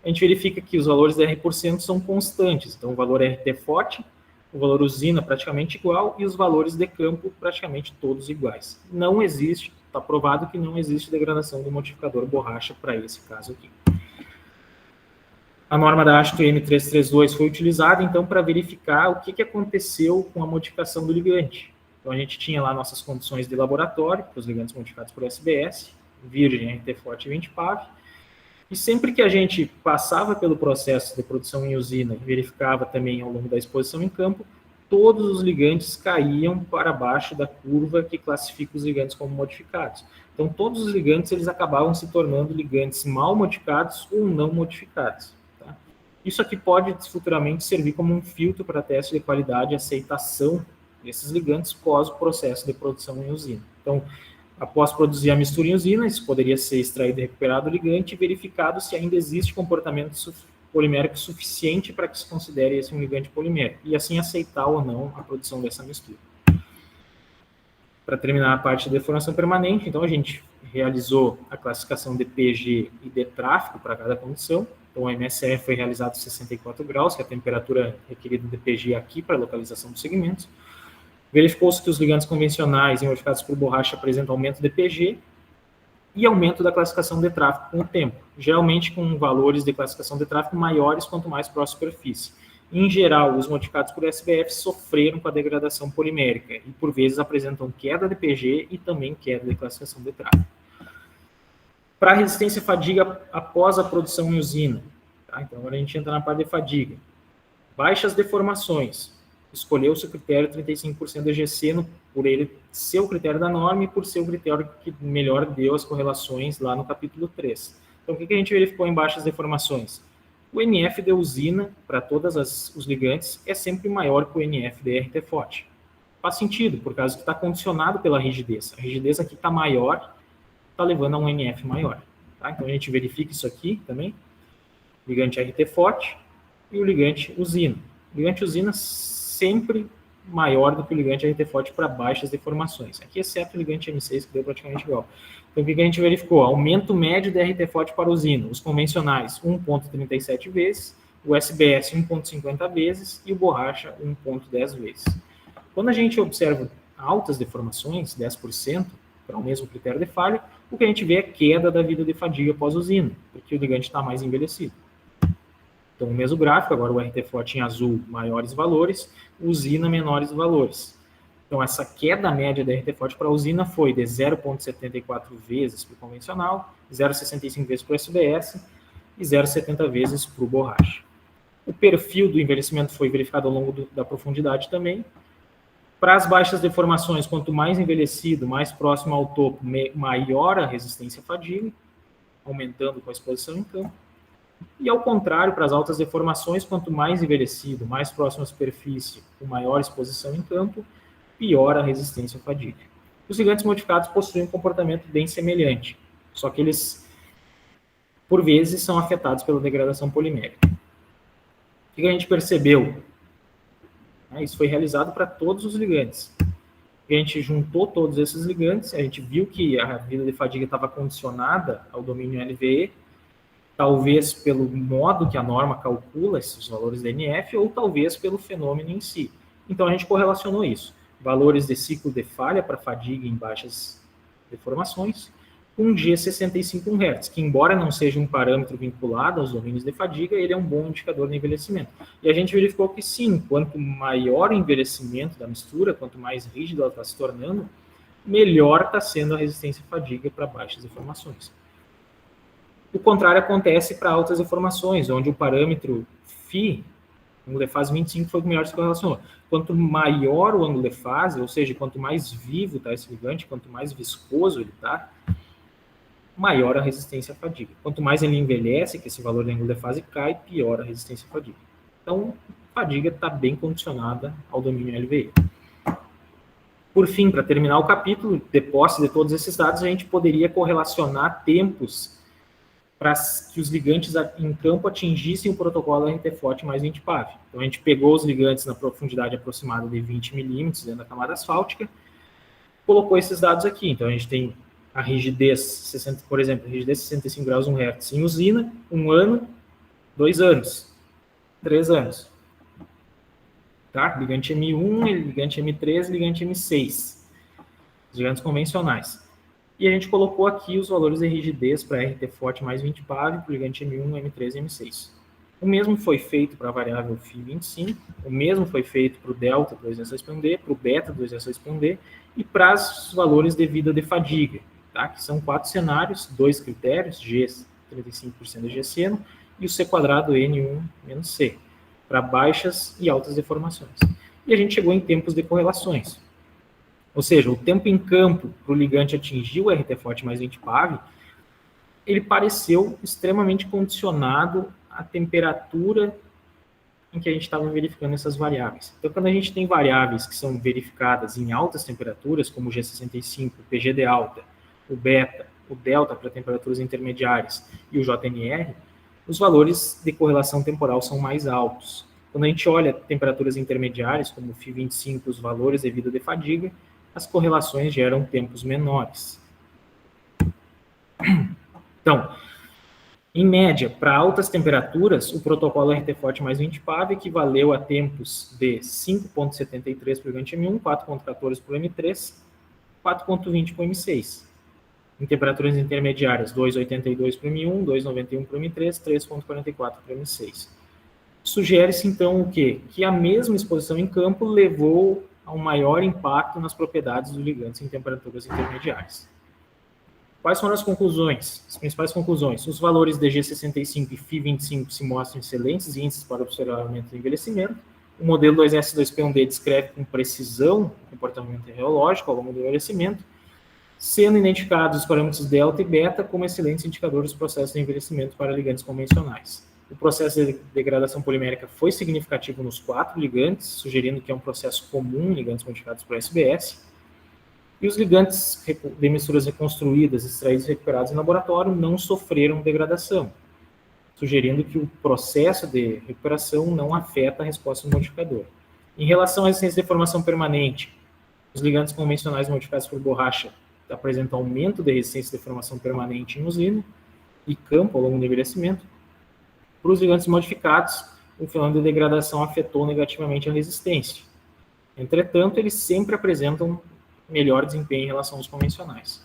a gente verifica que os valores de R% são constantes. Então, o valor RT-FOT, o valor usina praticamente igual e os valores de campo praticamente todos iguais. Não existe, está provado que não existe degradação do modificador borracha para esse caso aqui. A norma da ASTO M332 foi utilizada, então, para verificar o que aconteceu com a modificação do ligante. Então, a gente tinha lá nossas condições de laboratório, para os ligantes modificados por SBS, virgem, RT-FOT e 20 PAV, e sempre que a gente passava pelo processo de produção em usina e verificava também ao longo da exposição em campo, todos os ligantes caíam para baixo da curva que classifica os ligantes como modificados. Então, todos os ligantes eles acabavam se tornando ligantes mal modificados ou não modificados. Tá? Isso aqui pode futuramente servir como um filtro para teste de qualidade e aceitação desses ligantes pós o processo de produção em usina. Então, após produzir a mistura em usina, isso poderia ser extraído e recuperado o ligante e verificado se ainda existe comportamento polimérico suficiente para que se considere esse um ligante polimérico, e assim aceitar ou não a produção dessa mistura. Para terminar a parte de deformação permanente, então a gente realizou a classificação de PG e de tráfego para cada condição. Então, o MSF foi realizado a 64 graus, que é a temperatura requerida de PG aqui para a localização dos segmentos. Verificou-se que os ligantes convencionais e modificados por borracha apresentam aumento de PG e aumento da classificação de tráfego com o tempo, geralmente com valores de classificação de tráfego maiores quanto mais próxima à superfície. Em geral, os modificados por SBF sofreram com a degradação polimérica e, por vezes, apresentam queda de PG e também queda de classificação de tráfego. Para a resistência à fadiga após a produção em usina, tá? Então agora a gente entra na parte de fadiga. Baixas deformações. Escolheu-se o critério 35% de GC por ele ser o critério da norma e por ser o critério que melhor deu as correlações lá no capítulo 3. Então, o que a gente verificou em baixas deformações? O NF de usina, para todos os ligantes, é sempre maior que o NF de RT-FOT. Faz sentido, por causa que está condicionado pela rigidez. A rigidez aqui está maior, está levando a um NF maior. Tá? Então, a gente verifica isso aqui também. Ligante RT-FOT e o ligante usina. O ligante usina sempre maior do que o ligante RT-FOT para baixas deformações. Aqui, exceto o ligante M6, que deu praticamente igual. Então, o que a gente verificou? Aumento médio de RT-FOT para usina. Os convencionais, 1,37 vezes, o SBS, 1,50 vezes, e o borracha, 1,10 vezes. Quando a gente observa altas deformações, 10%, para o mesmo critério de falha, o que a gente vê é queda da vida de fadiga pós-usina, porque o ligante está mais envelhecido. Então, o mesmo gráfico, agora o RT-FOT em azul, maiores valores, usina, menores valores. Então, essa queda média da RT-FOT para a usina foi de 0,74 vezes para o convencional, 0,65 vezes para o SBS e 0,70 vezes para o borracha. O perfil do envelhecimento foi verificado ao longo da profundidade também. Para as baixas deformações, quanto mais envelhecido, mais próximo ao topo, maior a resistência à fadiga, aumentando com a exposição em campo. E ao contrário, para as altas deformações, quanto mais envelhecido, mais próximo à superfície, com maior exposição em campo, pior a resistência à fadiga. Os ligantes modificados possuem um comportamento bem semelhante, só que eles, por vezes, são afetados pela degradação polimérica. O que a gente percebeu? Isso foi realizado para todos os ligantes. A gente juntou todos esses ligantes, a gente viu que a vida de fadiga estava condicionada ao domínio LVE, talvez pelo modo que a norma calcula esses valores de NF, ou talvez pelo fenômeno em si. Então, a gente correlacionou isso. Valores de ciclo de falha para fadiga em baixas deformações, com G65 Hz, que embora não seja um parâmetro vinculado aos domínios de fadiga, ele é um bom indicador de envelhecimento. E a gente verificou que sim, quanto maior o envelhecimento da mistura, quanto mais rígida ela está se tornando, melhor está sendo a resistência à fadiga para baixas deformações. O contrário acontece para altas deformações, onde o parâmetro Φ, ângulo de fase 25, foi o que melhor se correlacionou. Quanto maior o ângulo de fase, ou seja, quanto mais vivo está esse ligante, quanto mais viscoso ele está, maior a resistência à fadiga. Quanto mais ele envelhece, que esse valor de ângulo de fase cai, pior a resistência à fadiga. Então, a fadiga está bem condicionada ao domínio LVE. Por fim, para terminar o capítulo, de posse de todos esses dados, a gente poderia correlacionar tempos para que os ligantes em campo atingissem o protocolo RT-FOT mais 20 PAV. Então, a gente pegou os ligantes na profundidade aproximada de 20 milímetros dentro da camada asfáltica, colocou esses dados aqui. Então, a gente tem a rigidez, por exemplo, a rigidez 65 graus 1 Hz em usina, 1 ano, 2 anos, 3 anos. Tá? Ligante M1, ligante M3, ligante M6. Os ligantes convencionais. E a gente colocou aqui os valores de rigidez para RT-FOT mais 20 PAV, para o ligante M1, M3 e M6. O mesmo foi feito para a variável Φ25, o mesmo foi feito para o delta 2S2P1D, para o beta 2S2P1D e para os valores de vida de fadiga, tá? Que são 4 cenários, 2 critérios, G 35% de GC e o C quadrado N1 menos C, para baixas e altas deformações. E a gente chegou em tempos de correlações. Ou seja, o tempo em campo para o ligante atingir o RT-FOT mais 20 PAV, ele pareceu extremamente condicionado à temperatura em que a gente estava verificando essas variáveis. Então, quando a gente tem variáveis que são verificadas em altas temperaturas, como o G65, o PGD alta, o beta, o delta para temperaturas intermediárias e o JNR, os valores de correlação temporal são mais altos. Quando a gente olha temperaturas intermediárias, como o Φ25, os valores de vida de fadiga, as correlações geram tempos menores. Então, em média, para altas temperaturas, o protocolo RT-FOT mais 20 PAV equivaleu a tempos de 5,73 para o ligante M1, 4,14 para o M3, 4,20 para o M6. Em temperaturas intermediárias, 2,82 para o M1, 2,91 para o M3, 3,44 para o M6. Sugere-se, então, o quê? Que a mesma exposição em campo levou a um maior impacto nas propriedades dos ligantes em temperaturas intermediárias. Quais foram as conclusões? As principais conclusões. Os valores de G65 e Φ25 se mostram excelentes índices para observamento do envelhecimento. O modelo 2S2P1D descreve com precisão o comportamento reológico ao longo do envelhecimento, sendo identificados os parâmetros delta e beta como excelentes indicadores dos processos de envelhecimento para ligantes convencionais. O processo de degradação polimérica foi significativo nos 4 ligantes, sugerindo que é um processo comum em ligantes modificados por SBS. E os ligantes de misturas reconstruídas, extraídos e recuperados em laboratório não sofreram degradação, sugerindo que o processo de recuperação não afeta a resposta do modificador. Em relação à resistência de deformação permanente, os ligantes convencionais modificados por borracha apresentam aumento de resistência de deformação permanente em usina e campo ao longo do envelhecimento. Para os ligantes modificados, o fenômeno de degradação afetou negativamente a resistência. Entretanto, eles sempre apresentam melhor desempenho em relação aos convencionais.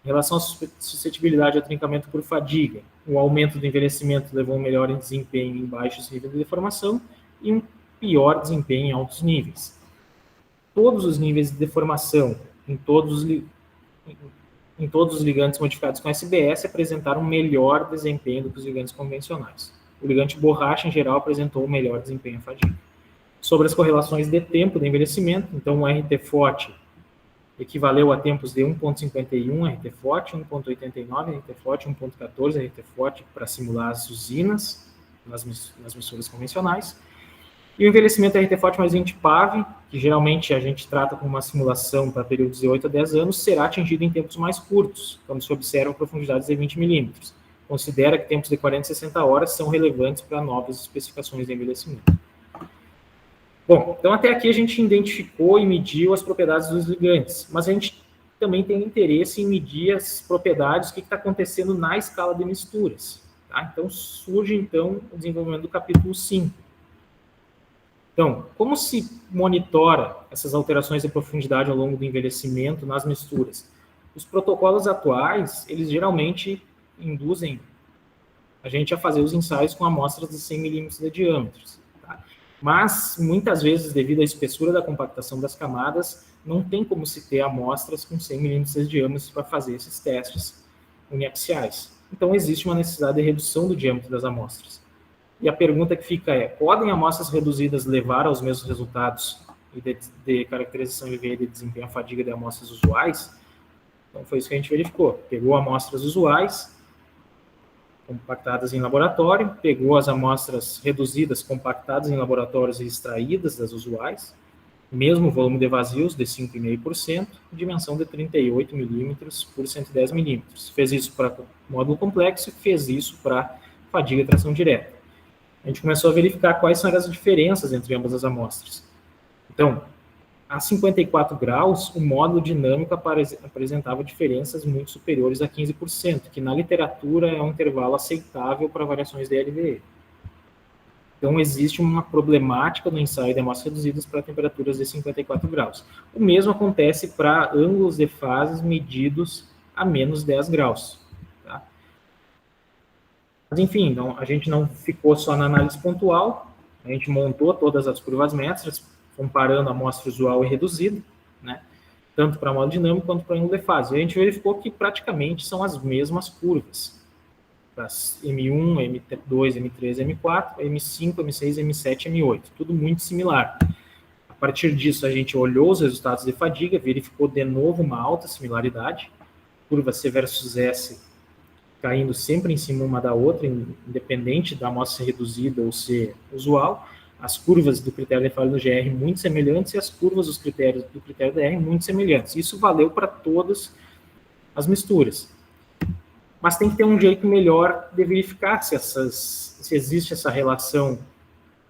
Em relação à suscetibilidade ao trincamento por fadiga, o aumento do envelhecimento levou a um melhor desempenho em baixos níveis de deformação e um pior desempenho em altos níveis. Todos os níveis de deformação em todos os ligantes modificados com SBS apresentaram melhor desempenho do que os ligantes convencionais. O ligante borracha, em geral, apresentou o melhor desempenho à fadiga. Sobre as correlações de tempo de envelhecimento, então o RT-FOT equivaleu a tempos de 1,51 RT-FOT, 1,89 RT-FOT, 1,14 RT-FOT para simular as usinas nas misturas convencionais. E o envelhecimento RT-FOT mais 20 PAV, que geralmente a gente trata como uma simulação para períodos de 8 a 10 anos, será atingido em tempos mais curtos, quando se observam profundidades de 20 milímetros. Considera que tempos de 40 a 60 horas são relevantes para novas especificações de envelhecimento. Bom, então até aqui a gente identificou e mediu as propriedades dos ligantes, mas a gente também tem interesse em medir as propriedades, o que está acontecendo na escala de misturas. Tá? Então surge então o desenvolvimento do capítulo 5. Então, como se monitora essas alterações de profundidade ao longo do envelhecimento nas misturas? Os protocolos atuais, eles geralmente induzem a gente a fazer os ensaios com amostras de 100 milímetros de diâmetro. Tá? Mas, muitas vezes, devido à espessura da compactação das camadas, não tem como se ter amostras com 100 milímetros de diâmetro para fazer esses testes uniaxiais. Então, existe uma necessidade de redução do diâmetro das amostras. E a pergunta que fica é, podem amostras reduzidas levar aos mesmos resultados de caracterização de LVE de desempenho à fadiga de amostras usuais? Então, foi isso que a gente verificou. Pegou amostras usuais, compactadas em laboratório, pegou as amostras reduzidas, compactadas em laboratórios e extraídas das usuais, mesmo volume de vazios de 5,5%, dimensão de 38 milímetros por 110 milímetros. Fez isso para módulo complexo e fez isso para fadiga e tração direta. A gente começou a verificar quais são as diferenças entre ambas as amostras. Então, a 54 graus, o módulo dinâmico apresentava diferenças muito superiores a 15%, que na literatura é um intervalo aceitável para variações de LVE. Então, existe uma problemática no ensaio de amostras reduzidas para temperaturas de 54 graus. O mesmo acontece para ângulos de fases medidos a menos 10 graus. Tá? Mas, enfim, então, a gente não ficou só na análise pontual, a gente montou todas as curvas métricas, comparando a amostra usual e reduzida, né? Tanto para módulo dinâmico quanto para ângulo de fase. E a gente verificou que praticamente são as mesmas curvas. Para M1, M2, M3, M4, M5, M6, M7, M8. Tudo muito similar. A partir disso, a gente olhou os resultados de fadiga, verificou de novo uma alta similaridade. Curva C versus S caindo sempre em cima uma da outra, independente da amostra ser reduzida ou ser usual. As curvas do critério de falha no GR muito semelhantes e as curvas dos critérios do critério DR muito semelhantes. Isso valeu para todas as misturas. Mas tem que ter um jeito melhor de verificar se existe essa relação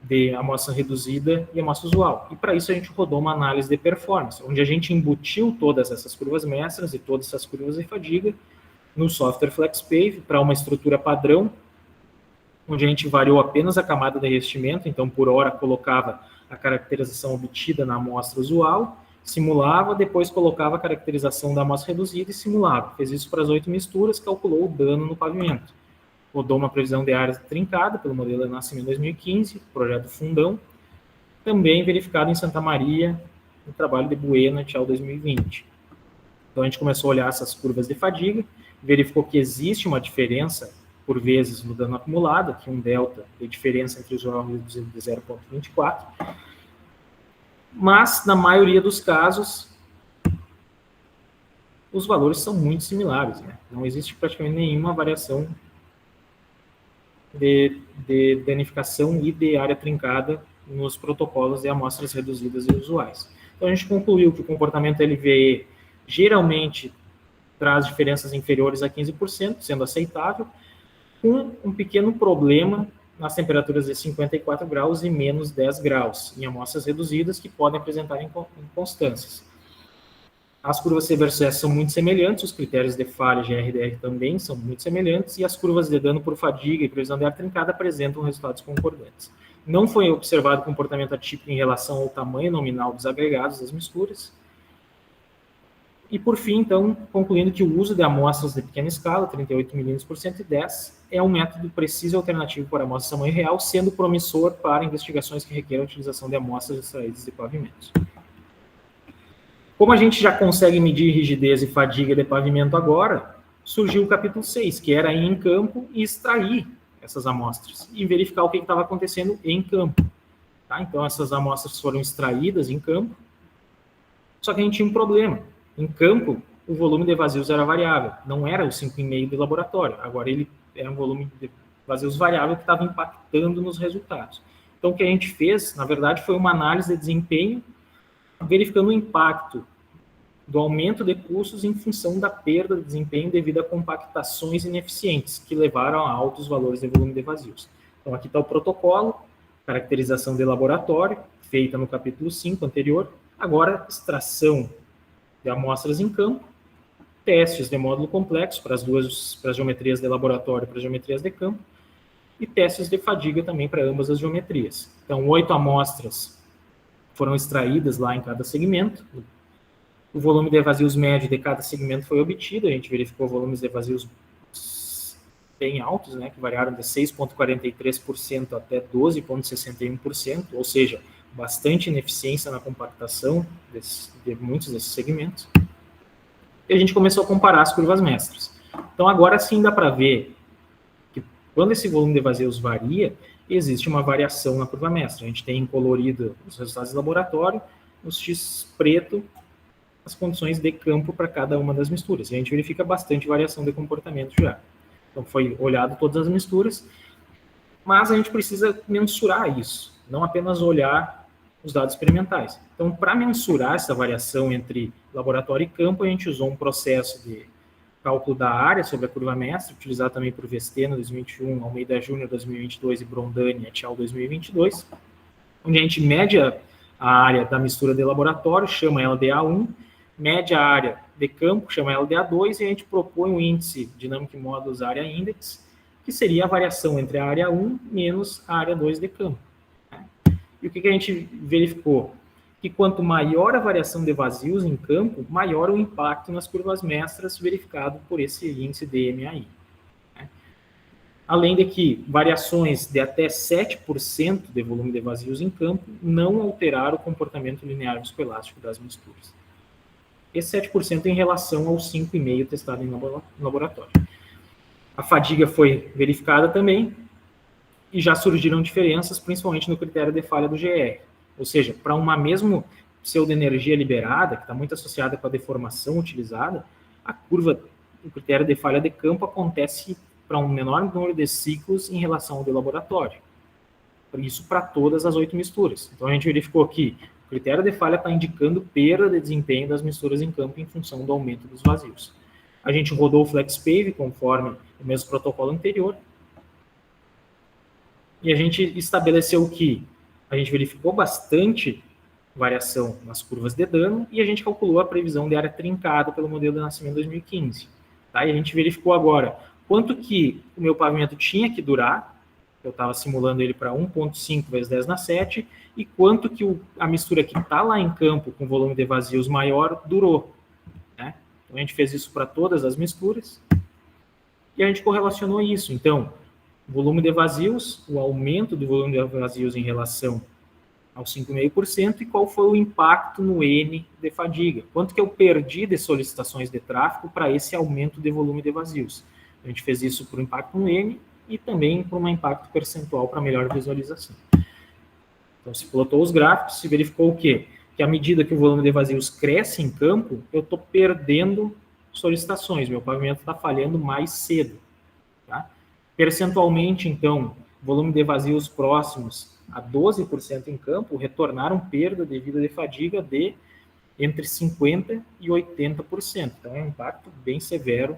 de amostra reduzida e amostra usual. E para isso a gente rodou uma análise de performance, onde a gente embutiu todas essas curvas mestras e todas essas curvas de fadiga no software FlexPave para uma estrutura padrão, onde a gente variou apenas a camada de revestimento, então por hora colocava a caracterização obtida na amostra usual, simulava, depois colocava a caracterização da amostra reduzida e simulava. Fez isso para as 8 misturas, calculou o dano no pavimento. Rodou uma previsão de área trincada pelo modelo de nascimento 2015, projeto Fundão, também verificado em Santa Maria, no trabalho de Buena, Tchau 2020. Então a gente começou a olhar essas curvas de fadiga, verificou que existe uma diferença por vezes no dano acumulado, aqui um delta de diferença entre usual e reduzido de 0,24, mas na maioria dos casos os valores são muito similares, né? Não existe praticamente nenhuma variação de danificação e de área trincada nos protocolos de amostras reduzidas e usuais. Então a gente concluiu que o comportamento LVE geralmente traz diferenças inferiores a 15%, sendo aceitável, com um pequeno problema nas temperaturas de 54 graus e menos 10 graus, em amostras reduzidas que podem apresentar inconstâncias. As curvas C versus S são muito semelhantes, os critérios de falha GRDR também são muito semelhantes, e as curvas de dano por fadiga e previsão de área trincada apresentam resultados concordantes. Não foi observado comportamento atípico em relação ao tamanho nominal dos agregados das misturas. E, por fim, então, concluindo que o uso de amostras de pequena escala, 38 milímetros por 110, é um método preciso e alternativo para amostras de tamanho real, sendo promissor para investigações que requerem a utilização de amostras extraídas de pavimentos. Como a gente já consegue medir rigidez e fadiga de pavimento agora, surgiu o capítulo 6, que era ir em campo e extrair essas amostras e verificar o que estava acontecendo em campo. Tá? Então, essas amostras foram extraídas em campo, só que a gente tinha um problema. Em campo, o volume de vazios era variável, não era o 5,5 de laboratório. Agora, ele era um volume de vazios variável que estava impactando nos resultados. Então, o que a gente fez, na verdade, foi uma análise de desempenho, verificando o impacto do aumento de custos em função da perda de desempenho devido a compactações ineficientes, que levaram a altos valores de volume de vazios. Então, aqui está o protocolo, caracterização de laboratório, feita no capítulo 5 anterior. Agora, extração de amostras em campo, testes de módulo complexo para as geometrias de laboratório e para as geometrias de campo, e testes de fadiga também para ambas as geometrias. Então, 8 amostras foram extraídas lá em cada segmento, O volume de vazios médio de cada segmento foi obtido, a gente verificou volumes de vazios bem altos, né, que variaram de 6,43% até 12,61%, ou seja, bastante ineficiência na compactação de muitos desses segmentos. E a gente começou a comparar as curvas mestras. Então, agora sim dá para ver que quando esse volume de vazios varia, existe uma variação na curva mestra. A gente tem em colorido os resultados de laboratório, no X preto, as condições de campo para cada uma das misturas. E a gente verifica bastante variação de comportamento já. Então, foi olhado todas as misturas, mas a gente precisa mensurar isso, não apenas olhar os dados experimentais. Então, para mensurar essa variação entre laboratório e campo, a gente usou um processo de cálculo da área sobre a curva mestra, utilizado também por Vesteno 2021, Almeida Júnior 2022 e Brondani et al. 2022, onde a gente mede a área da mistura de laboratório, chama ela de A1, mede a área de campo, chama ela de A2, e a gente propõe um índice Dynamic Modulus Area Index, que seria a variação entre a área 1 menos a área 2 de campo. E o que a gente verificou? Que quanto maior a variação de vazios em campo, maior o impacto nas curvas mestras verificado por esse índice DMAI. Além de que variações de até 7% de volume de vazios em campo não alteraram o comportamento linear viscoelástico das misturas. Esse 7% em relação aos 5,5% testado em laboratório. A fadiga foi verificada também e já surgiram diferenças, principalmente no critério de falha do GR. Ou seja, para uma mesma pseudoenergia liberada, que está muito associada com a deformação utilizada, a curva, o critério de falha de campo acontece para um menor número de ciclos em relação ao de laboratório. Isso para todas as 8 misturas. Então a gente verificou que o critério de falha está indicando perda de desempenho das misturas em campo em função do aumento dos vazios. A gente rodou o FlexPave conforme o mesmo protocolo anterior. E a gente estabeleceu que a gente verificou bastante variação nas curvas de dano e a gente calculou a previsão de área trincada pelo modelo de nascimento 2015. Tá? E a gente verificou agora quanto que o meu pavimento tinha que durar, eu estava simulando ele para 1,5 vezes 10 na 7, e quanto que a mistura que está lá em campo com volume de vazios maior durou. Né? Então a gente fez isso para todas as misturas e a gente correlacionou isso. Então, volume de vazios, o aumento do volume de vazios em relação aos 5,5% e qual foi o impacto no N de fadiga. Quanto que eu perdi de solicitações de tráfego para esse aumento de volume de vazios. A gente fez isso por impacto no N e também por um impacto percentual para melhor visualização. Então, se plotou os gráficos, se verificou o quê? Que à medida que o volume de vazios cresce em campo, eu estou perdendo solicitações, meu pavimento está falhando mais cedo. Tá? Percentualmente, então, volume de vazios próximos a 12% em campo retornaram perda devido de fadiga de entre 50% e 80%. Então, é um impacto bem severo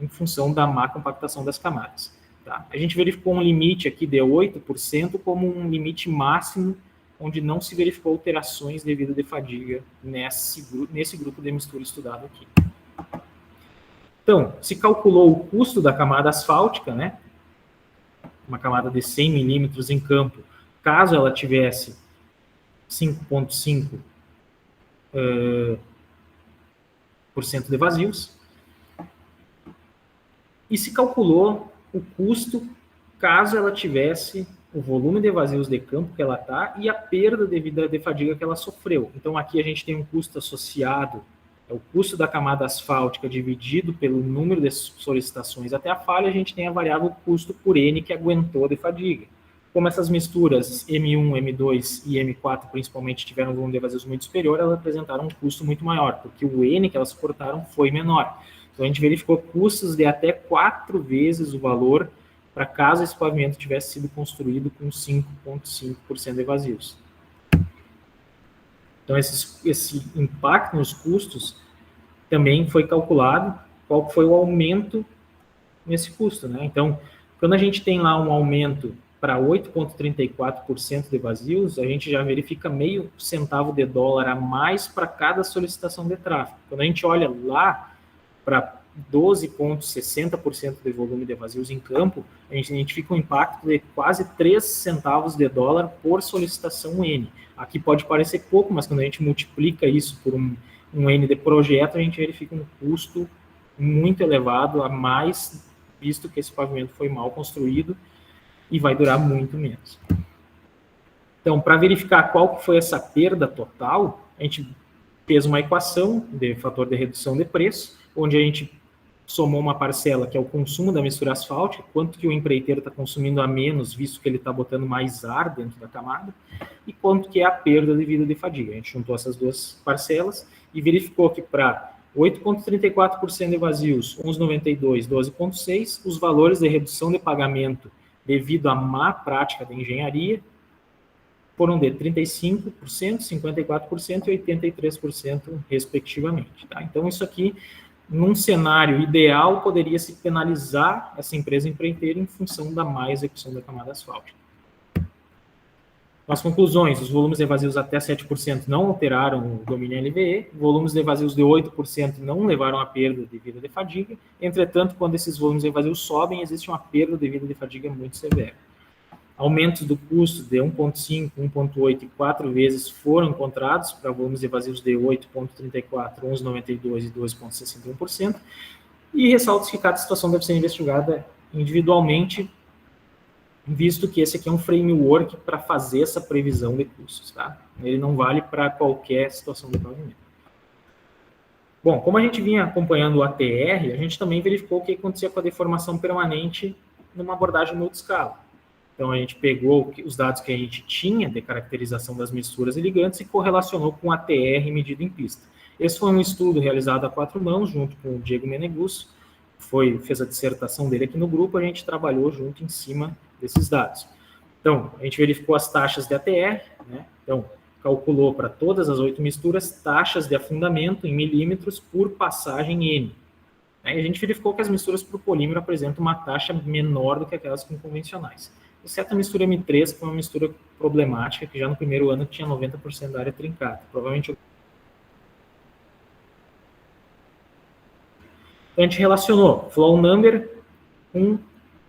em função da má compactação das camadas. Tá? A gente verificou um limite aqui de 8% como um limite máximo onde não se verificou alterações devido de fadiga nesse grupo de mistura estudado aqui. Então, se calculou o custo da camada asfáltica, né? Uma camada de 100 milímetros em campo, caso ela tivesse 5,5% de vazios, e se calculou o custo caso ela tivesse o volume de vazios de campo que ela está e a perda devido de fadiga que ela sofreu. Então, aqui a gente tem um custo associado, é o custo da camada asfáltica dividido pelo número de solicitações até a falha, a gente tem a variável custo por N que aguentou de fadiga. Como essas misturas M1, M2 e M4 principalmente tiveram um volume de vazios muito superior, elas apresentaram um custo muito maior, porque o N que elas suportaram foi menor. Então, a gente verificou custos de até 4 vezes o valor para caso esse pavimento tivesse sido construído com 5,5% de vazios. Então, esse impacto nos custos também foi calculado, qual foi o aumento nesse custo. Né? Então, quando a gente tem lá um aumento para 8,34% de vazios, a gente já verifica meio centavo de dólar a mais para cada solicitação de tráfego. Quando a gente olha lá para 12,60% de volume de vazios em campo, a gente identifica um impacto de quase 3 centavos de dólar por solicitação N. Aqui pode parecer pouco, mas quando a gente multiplica isso por um N de projeto, a gente verifica um custo muito elevado a mais, visto que esse pavimento foi mal construído e vai durar muito menos. Então, para verificar qual que foi essa perda total, a gente fez uma equação de fator de redução de preço, onde a gente somou uma parcela que é o consumo da mistura asfáltica, quanto que o empreiteiro está consumindo a menos, visto que ele está botando mais ar dentro da camada, e quanto que é a perda de vida de fadiga. A gente juntou essas duas parcelas e verificou que para 8,34% de vazios, 11,92, 12,6, os valores de redução de pagamento devido à má prática da engenharia foram de 35%, 54% e 83%, respectivamente. Tá? Então, isso aqui, num cenário ideal, poderia se penalizar essa empresa empreiteira em função da má execução da camada asfáltica. As conclusões: os volumes de vazios até 7% não alteraram o domínio LVE, volumes de vazios de 8% não levaram a perda de vida de fadiga, entretanto, quando esses volumes de vazios sobem, existe uma perda de vida de fadiga muito severa. Aumentos do custo de 1,5, 1,8 e 4 vezes foram encontrados para volumes de vazios de 8,34, 11,92 e 2,61%, e ressalto que cada situação deve ser investigada individualmente, visto que esse aqui é um framework para fazer essa previsão de custos, tá? Ele não vale para qualquer situação de pavimento. Bom, como a gente vinha acompanhando o ATR, a gente também verificou o que acontecia com a deformação permanente numa abordagem multiscala. Então, a gente pegou os dados que a gente tinha de caracterização das misturas e ligantes e correlacionou com o ATR medido em pista. Esse foi um estudo realizado a 4 mãos, junto com o Diego Menegus, fez a dissertação dele aqui no grupo, a gente trabalhou junto em cima desses dados. Então, a gente verificou as taxas de ATR, né? Então, calculou para todas as 8 misturas taxas de afundamento em milímetros por passagem N. E a gente verificou que as misturas por polímero apresentam uma taxa menor do que aquelas com convencionais. Exceto a mistura M3, que foi uma mistura problemática, que já no primeiro ano tinha 90% da área trincada. Provavelmente. Então, a gente relacionou flow number com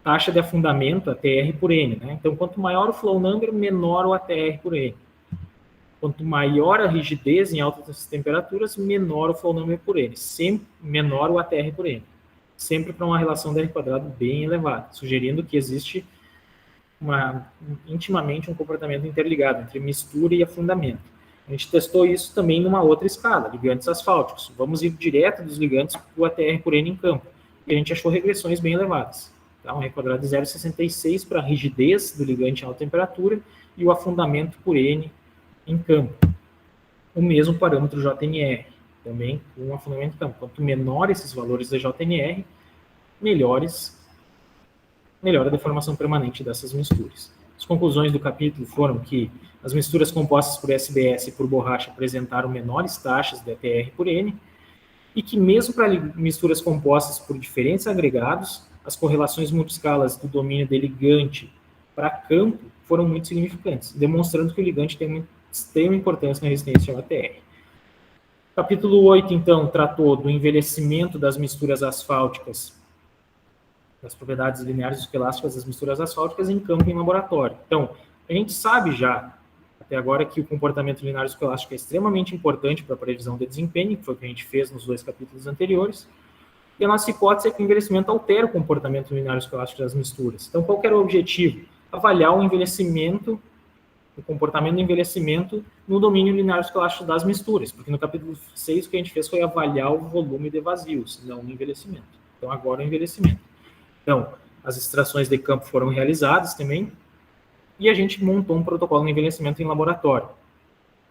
taxa de afundamento, ATR por N. Né? Então, quanto maior o flow number, menor o ATR por N. Quanto maior a rigidez em altas temperaturas, menor o flow number por N. Sempre menor o ATR por N. Sempre para uma relação de R quadrado bem elevada, sugerindo que existe intimamente um comportamento interligado entre mistura e afundamento. A gente testou isso também numa outra escala, ligantes asfálticos. Vamos ir direto dos ligantes para o ATR por N em campo. E a gente achou regressões bem elevadas. Tá? Um R quadrado de 0,66 para a rigidez do ligante em alta temperatura e o afundamento por N em campo. O mesmo parâmetro JNR, também com um afundamento em campo. Quanto menor esses valores da JNR, melhora a deformação permanente dessas misturas. As conclusões do capítulo foram que as misturas compostas por SBS e por borracha apresentaram menores taxas de ATR por N, e que mesmo para misturas compostas por diferentes agregados, as correlações multiscalas do domínio de ligante para campo foram muito significantes, demonstrando que o ligante tem uma extrema importância na resistência ao ATR. O capítulo 8, então, tratou do envelhecimento das misturas asfálticas, das propriedades lineares e esquelásticas das misturas asfálticas em campo e em laboratório. Então, a gente sabe já, até agora, que o comportamento linear e esquelástico é extremamente importante para a previsão de desempenho, que foi o que a gente fez nos 2 capítulos anteriores, e a nossa hipótese é que o envelhecimento altera o comportamento linear e esquelástico das misturas. Então, qual que era o objetivo? Avaliar o envelhecimento, o comportamento do envelhecimento no domínio linear e esquelástico das misturas, porque no capítulo 6 o que a gente fez foi avaliar o volume de vazios, não o envelhecimento. Então, agora o envelhecimento. Então, as extrações de campo foram realizadas também, e a gente montou um protocolo de envelhecimento em laboratório.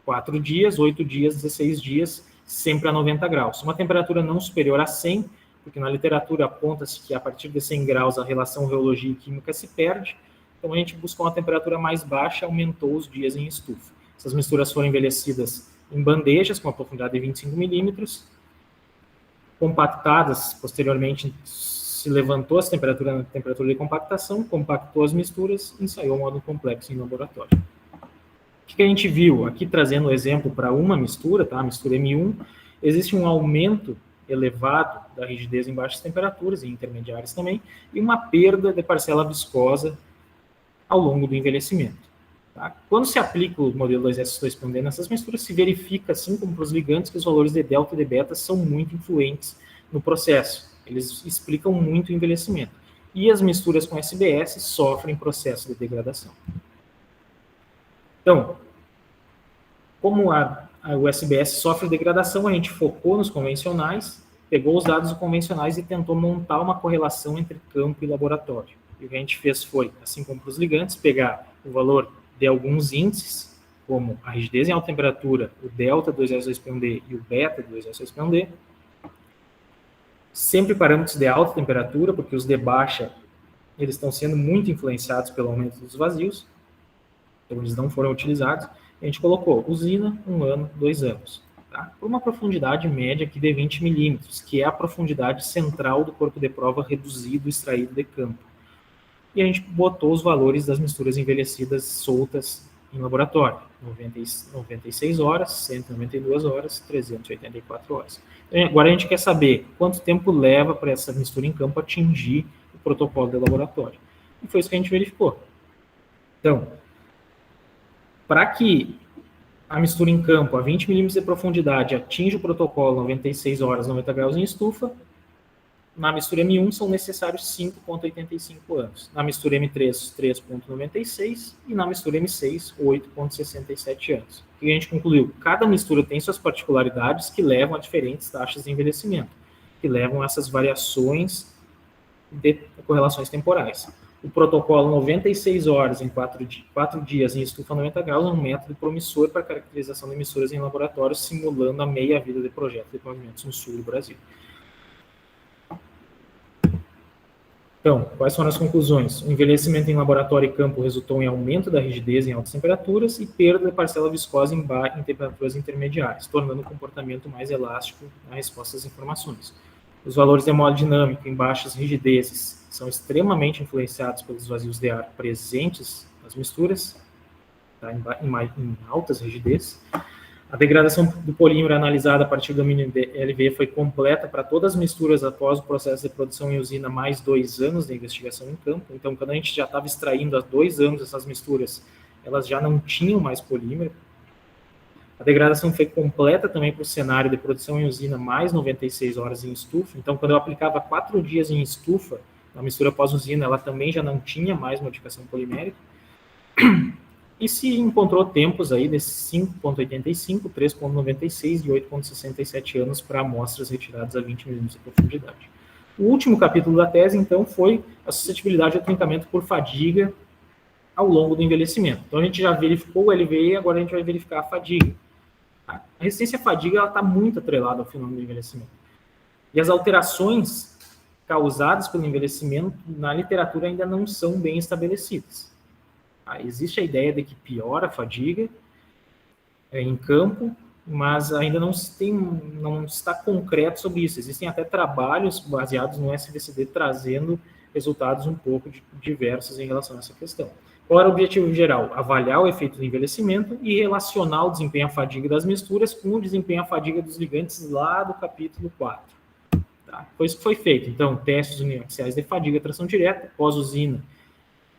4 dias, 8 dias, 16 dias, sempre a 90 graus. Uma temperatura não superior a 100, porque na literatura aponta-se que a partir de 100 graus a relação geologia e química se perde, então a gente buscou uma temperatura mais baixa, aumentou os dias em estufa. Essas misturas foram envelhecidas em bandejas com uma profundidade de 25 milímetros, compactadas posteriormente. Se levantou essa temperatura na temperatura de compactação, compactou as misturas e ensaiou um módulo complexo em laboratório. O que a gente viu? Aqui trazendo o exemplo para uma mistura, tá? A mistura M1, existe um aumento elevado da rigidez em baixas temperaturas, e intermediárias também, e uma perda de parcela viscosa ao longo do envelhecimento. Tá? Quando se aplica o modelo 2S2P1D nessas misturas, se verifica, assim como para os ligantes, que os valores de delta e de beta são muito influentes no processo. Eles explicam muito o envelhecimento. E as misturas com SBS sofrem processo de degradação. Então, como o SBS sofre degradação, a gente focou nos convencionais, pegou os dados convencionais e tentou montar uma correlação entre campo e laboratório. E o que a gente fez foi, assim como para os ligantes, pegar o valor de alguns índices, como a rigidez em alta temperatura, o delta 2S2P1D e o beta 2S2P1D, sempre parâmetros de alta temperatura, porque os de baixa eles estão sendo muito influenciados pelo aumento dos vazios, então eles não foram utilizados. A gente colocou usina, 1 ano, 2 anos. Tá? Por uma profundidade média aqui de 20 milímetros, que é a profundidade central do corpo de prova reduzido, extraído de campo. E a gente botou os valores das misturas envelhecidas soltas em laboratório. 96 horas, 192 horas, 384 horas. Então, agora a gente quer saber quanto tempo leva para essa mistura em campo atingir o protocolo de laboratório. E foi isso que a gente verificou. Então, para que a mistura em campo a 20 milímetros de profundidade atinja o protocolo 96 horas, 90 graus em estufa, na mistura M1 são necessários 5,85 anos. Na mistura M3, 3,96 e na mistura M6, 8,67 anos. O que a gente concluiu? Cada mistura tem suas particularidades que levam a diferentes taxas de envelhecimento, que levam a essas variações de correlações temporais. O protocolo 96 horas em 4 dias em estufa 90 graus é um método promissor para a caracterização de misturas em laboratório, simulando a meia-vida de projetos de pavimentos no sul do Brasil. Então, quais foram as conclusões? O envelhecimento em laboratório e campo resultou em aumento da rigidez em altas temperaturas e perda da parcela viscosa em temperaturas intermediárias, tornando o comportamento mais elástico na resposta às informações. Os valores de hemodinâmica em baixas rigidezes são extremamente influenciados pelos vazios de ar presentes nas misturas, tá, em altas rigidezes. A degradação do polímero analisada a partir do mínimo de LV foi completa para todas as misturas após o processo de produção em usina mais 2 anos de investigação em campo. Então, quando a gente já estava extraindo há 2 anos essas misturas, elas já não tinham mais polímero. A degradação foi completa também para o cenário de produção em usina mais 96 horas em estufa. Então, quando eu aplicava 4 dias em estufa, na mistura pós-usina, ela também já não tinha mais modificação polimérica. E se encontrou tempos aí desses 5,85, 3,96 e 8,67 anos para amostras retiradas a 20 milímetros de profundidade. O último capítulo da tese, então, foi a suscetibilidade ao trincamento por fadiga ao longo do envelhecimento. Então, a gente já verificou o LVE, agora a gente vai verificar a fadiga. A resistência à fadiga está muito atrelada ao fenômeno do envelhecimento. E as alterações causadas pelo envelhecimento na literatura ainda não são bem estabelecidas. Existe a ideia de que piora a fadiga em campo, mas ainda não está concreto sobre isso. Existem até trabalhos baseados no SVCD trazendo resultados um pouco diversos em relação a essa questão. Qual era o objetivo geral? Avaliar o efeito do envelhecimento e relacionar o desempenho à fadiga das misturas com o desempenho à fadiga dos ligantes lá do capítulo 4. Tá? Foi isso que foi feito. Então, testes uniaxiais de fadiga, tração direta, pós-usina,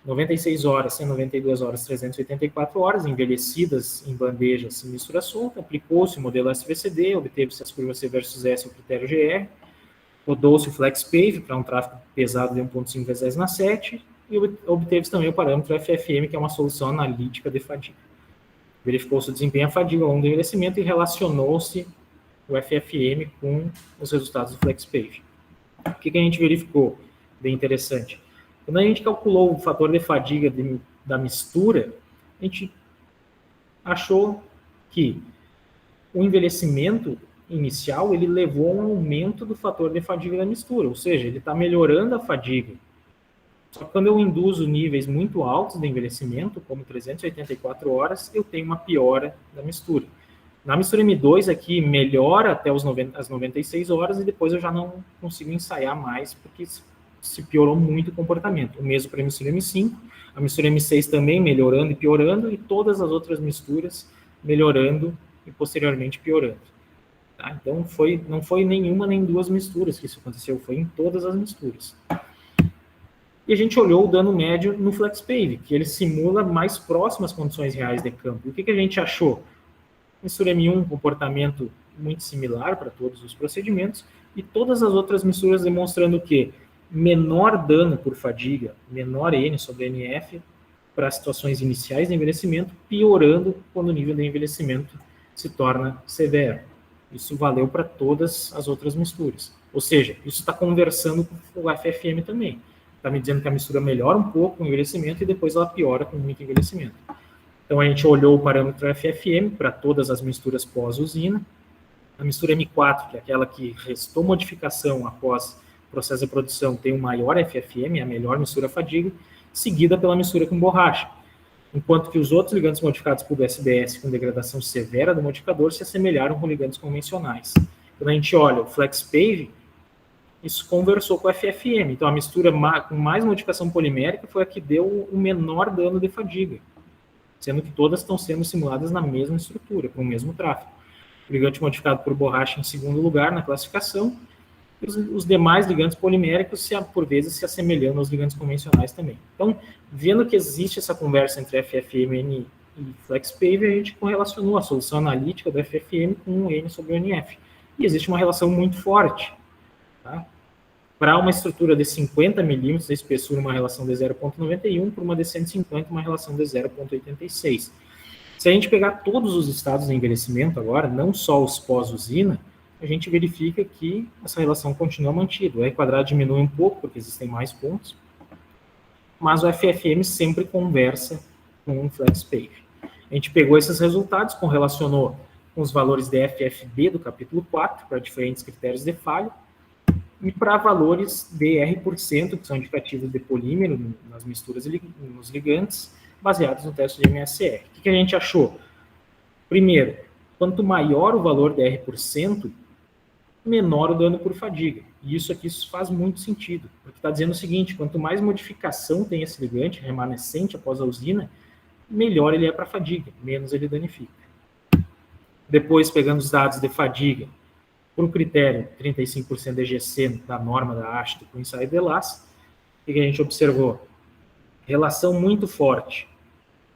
96 horas, 192 horas, 384 horas, envelhecidas em bandejas em mistura solta, aplicou-se o modelo SVCD, obteve-se as curvas C versus S ao critério GR, rodou-se o FlexPave para um tráfego pesado de 1.5 vezes 10 na 7, e obteve-se também o parâmetro FFM, que é uma solução analítica de fadiga. Verificou-se o desempenho à fadiga ao longo do envelhecimento e relacionou-se o FFM com os resultados do FlexPave. O que a gente verificou de interessante? Quando a gente calculou o fator de fadiga da mistura, a gente achou que o envelhecimento inicial ele levou a um aumento do fator de fadiga da mistura, ou seja, ele está melhorando a fadiga. Só que quando eu induzo níveis muito altos de envelhecimento, como 384 horas, eu tenho uma piora da mistura. Na mistura M2 aqui melhora até as 96 horas e depois eu já não consigo ensaiar mais, porque se piorou muito o comportamento. O mesmo para a mistura M5, a mistura M6 também melhorando e piorando, e todas as outras misturas melhorando e posteriormente piorando. Tá? Então, não foi nenhuma nem duas misturas que isso aconteceu, foi em todas as misturas. E a gente olhou o dano médio no FlexPave, que ele simula mais próximo às condições reais de campo. E o que a gente achou? Mistura M1, comportamento muito similar para todos os procedimentos, e todas as outras misturas demonstrando que menor dano por fadiga, menor N sobre NF, para situações iniciais de envelhecimento, piorando quando o nível de envelhecimento se torna severo. Isso valeu para todas as outras misturas. Ou seja, isso está conversando com o FFM também. Está me dizendo que a mistura melhora um pouco com o envelhecimento e depois ela piora com muito envelhecimento. Então a gente olhou o parâmetro FFM para todas as misturas pós-usina. A mistura M4, que é aquela que restou modificação após o processo de produção, tem um maior FFM, é a melhor mistura fadiga, seguida pela mistura com borracha. Enquanto que os outros ligantes modificados por SBS com degradação severa do modificador se assemelharam com ligantes convencionais. Quando a gente olha o FlexPave, isso conversou com o FFM. Então, a mistura com mais modificação polimérica foi a que deu o menor dano de fadiga, sendo que todas estão sendo simuladas na mesma estrutura, com o mesmo tráfego. O ligante modificado por borracha em segundo lugar na classificação, e os demais ligantes poliméricos, por vezes, se assemelhando aos ligantes convencionais também. Então, vendo que existe essa conversa entre FFM e FlexPave, a gente correlacionou a solução analítica do FFM com o N sobre o NF. E existe uma relação muito forte. Tá? Para uma estrutura de 50 milímetros de espessura, uma relação de 0,91, para uma de 150, uma relação de 0,86. Se a gente pegar todos os estados de envelhecimento agora, não só os pós-usina, a gente verifica que essa relação continua mantida. O R² diminui um pouco, porque existem mais pontos, mas o FFM sempre conversa com o FlexPave. A gente pegou esses resultados, correlacionou com os valores de FFB do capítulo 4, para diferentes critérios de falha, e para valores de R%, que são indicativos de polímero nas misturas e nos ligantes, baseados no teste de MSR. O que a gente achou? Primeiro, quanto maior o valor de R%, menor o dano por fadiga. E isso aqui faz muito sentido, porque está dizendo o seguinte, quanto mais modificação tem esse ligante remanescente após a usina, melhor ele é para fadiga, menos ele danifica. Depois, pegando os dados de fadiga, por um critério 35% de EGC da norma da ASHTO com o ensaio de Lass, o que a gente observou? Relação muito forte.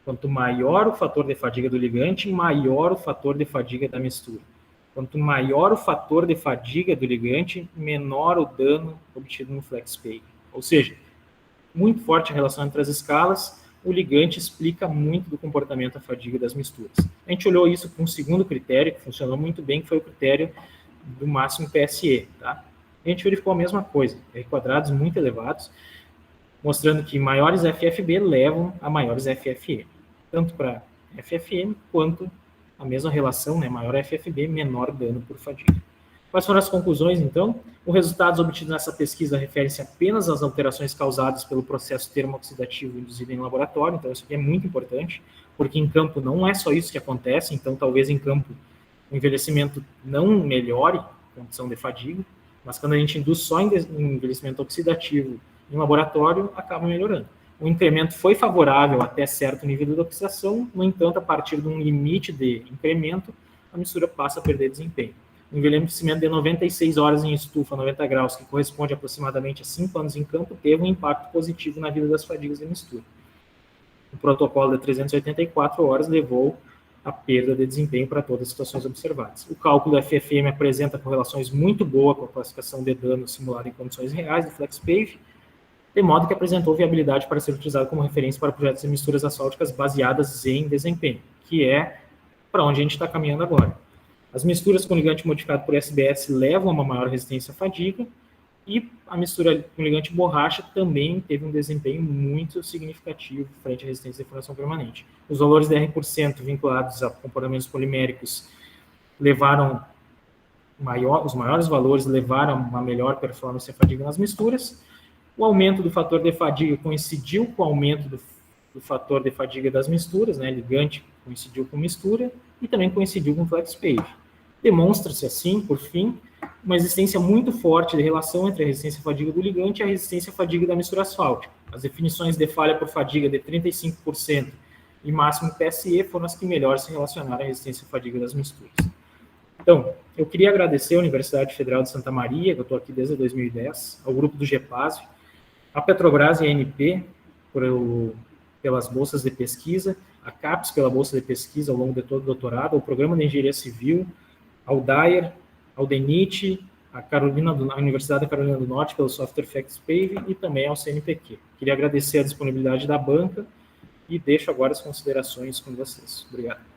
Quanto maior o fator de fadiga do ligante, maior o fator de fadiga da mistura. Quanto maior o fator de fadiga do ligante, menor o dano obtido no FlexPave. Ou seja, muito forte a relação entre as escalas, o ligante explica muito do comportamento da fadiga das misturas. A gente olhou isso com um segundo critério, que funcionou muito bem, que foi o critério do máximo PSE. Tá? A gente verificou a mesma coisa, R² muito elevados, mostrando que maiores FFB levam a maiores FFE, tanto para FFM quanto a mesma relação, né, maior FFB, menor dano por fadiga. Quais foram as conclusões, então? Os resultados obtidos nessa pesquisa referem-se apenas às alterações causadas pelo processo termooxidativo induzido em laboratório, então isso aqui é muito importante, porque em campo não é só isso que acontece, então talvez em campo o envelhecimento não melhore a condição de fadiga, mas quando a gente induz só em envelhecimento oxidativo em laboratório, acaba melhorando. O incremento foi favorável até certo nível de oxidação, no entanto, a partir de um limite de incremento, a mistura passa a perder desempenho. O envelhecimento de 96 horas em estufa, 90 graus, que corresponde aproximadamente a 5 anos em campo, teve um impacto positivo na vida das fadigas de mistura. O protocolo de 384 horas levou a perda de desempenho para todas as situações observadas. O cálculo do FFM apresenta correlações muito boas com a classificação de dano simulada em condições reais do FlexPave, de modo que apresentou viabilidade para ser utilizado como referência para projetos de misturas asfálticas baseadas em desempenho, que é para onde a gente está caminhando agora. As misturas com ligante modificado por SBS levam a uma maior resistência à fadiga, e a mistura com ligante borracha também teve um desempenho muito significativo frente à resistência de formação permanente. Os valores de R% vinculados a comportamentos poliméricos levaram os maiores valores levaram a uma melhor performance e fadiga nas misturas. O aumento do fator de fadiga coincidiu com o aumento do fator de fadiga das misturas, né? Ligante coincidiu com mistura e também coincidiu com o FlexPave. Demonstra-se assim, por fim, uma existência muito forte de relação entre a resistência à fadiga do ligante e a resistência à fadiga da mistura asfáltica. As definições de falha por fadiga de 35% e máximo PSE foram as que melhor se relacionaram à resistência à fadiga das misturas. Então, eu queria agradecer à Universidade Federal de Santa Maria, que eu estou aqui desde 2010, ao grupo do GEPASV, a Petrobras e a ANP pelas bolsas de pesquisa, a CAPES pela bolsa de pesquisa ao longo de todo o doutorado, o Programa de Engenharia Civil, ao DAIR, ao DENIT, a Universidade da Carolina do Norte pelo Software Facts Pave e também ao CNPq. Queria agradecer a disponibilidade da banca e deixo agora as considerações com vocês. Obrigado.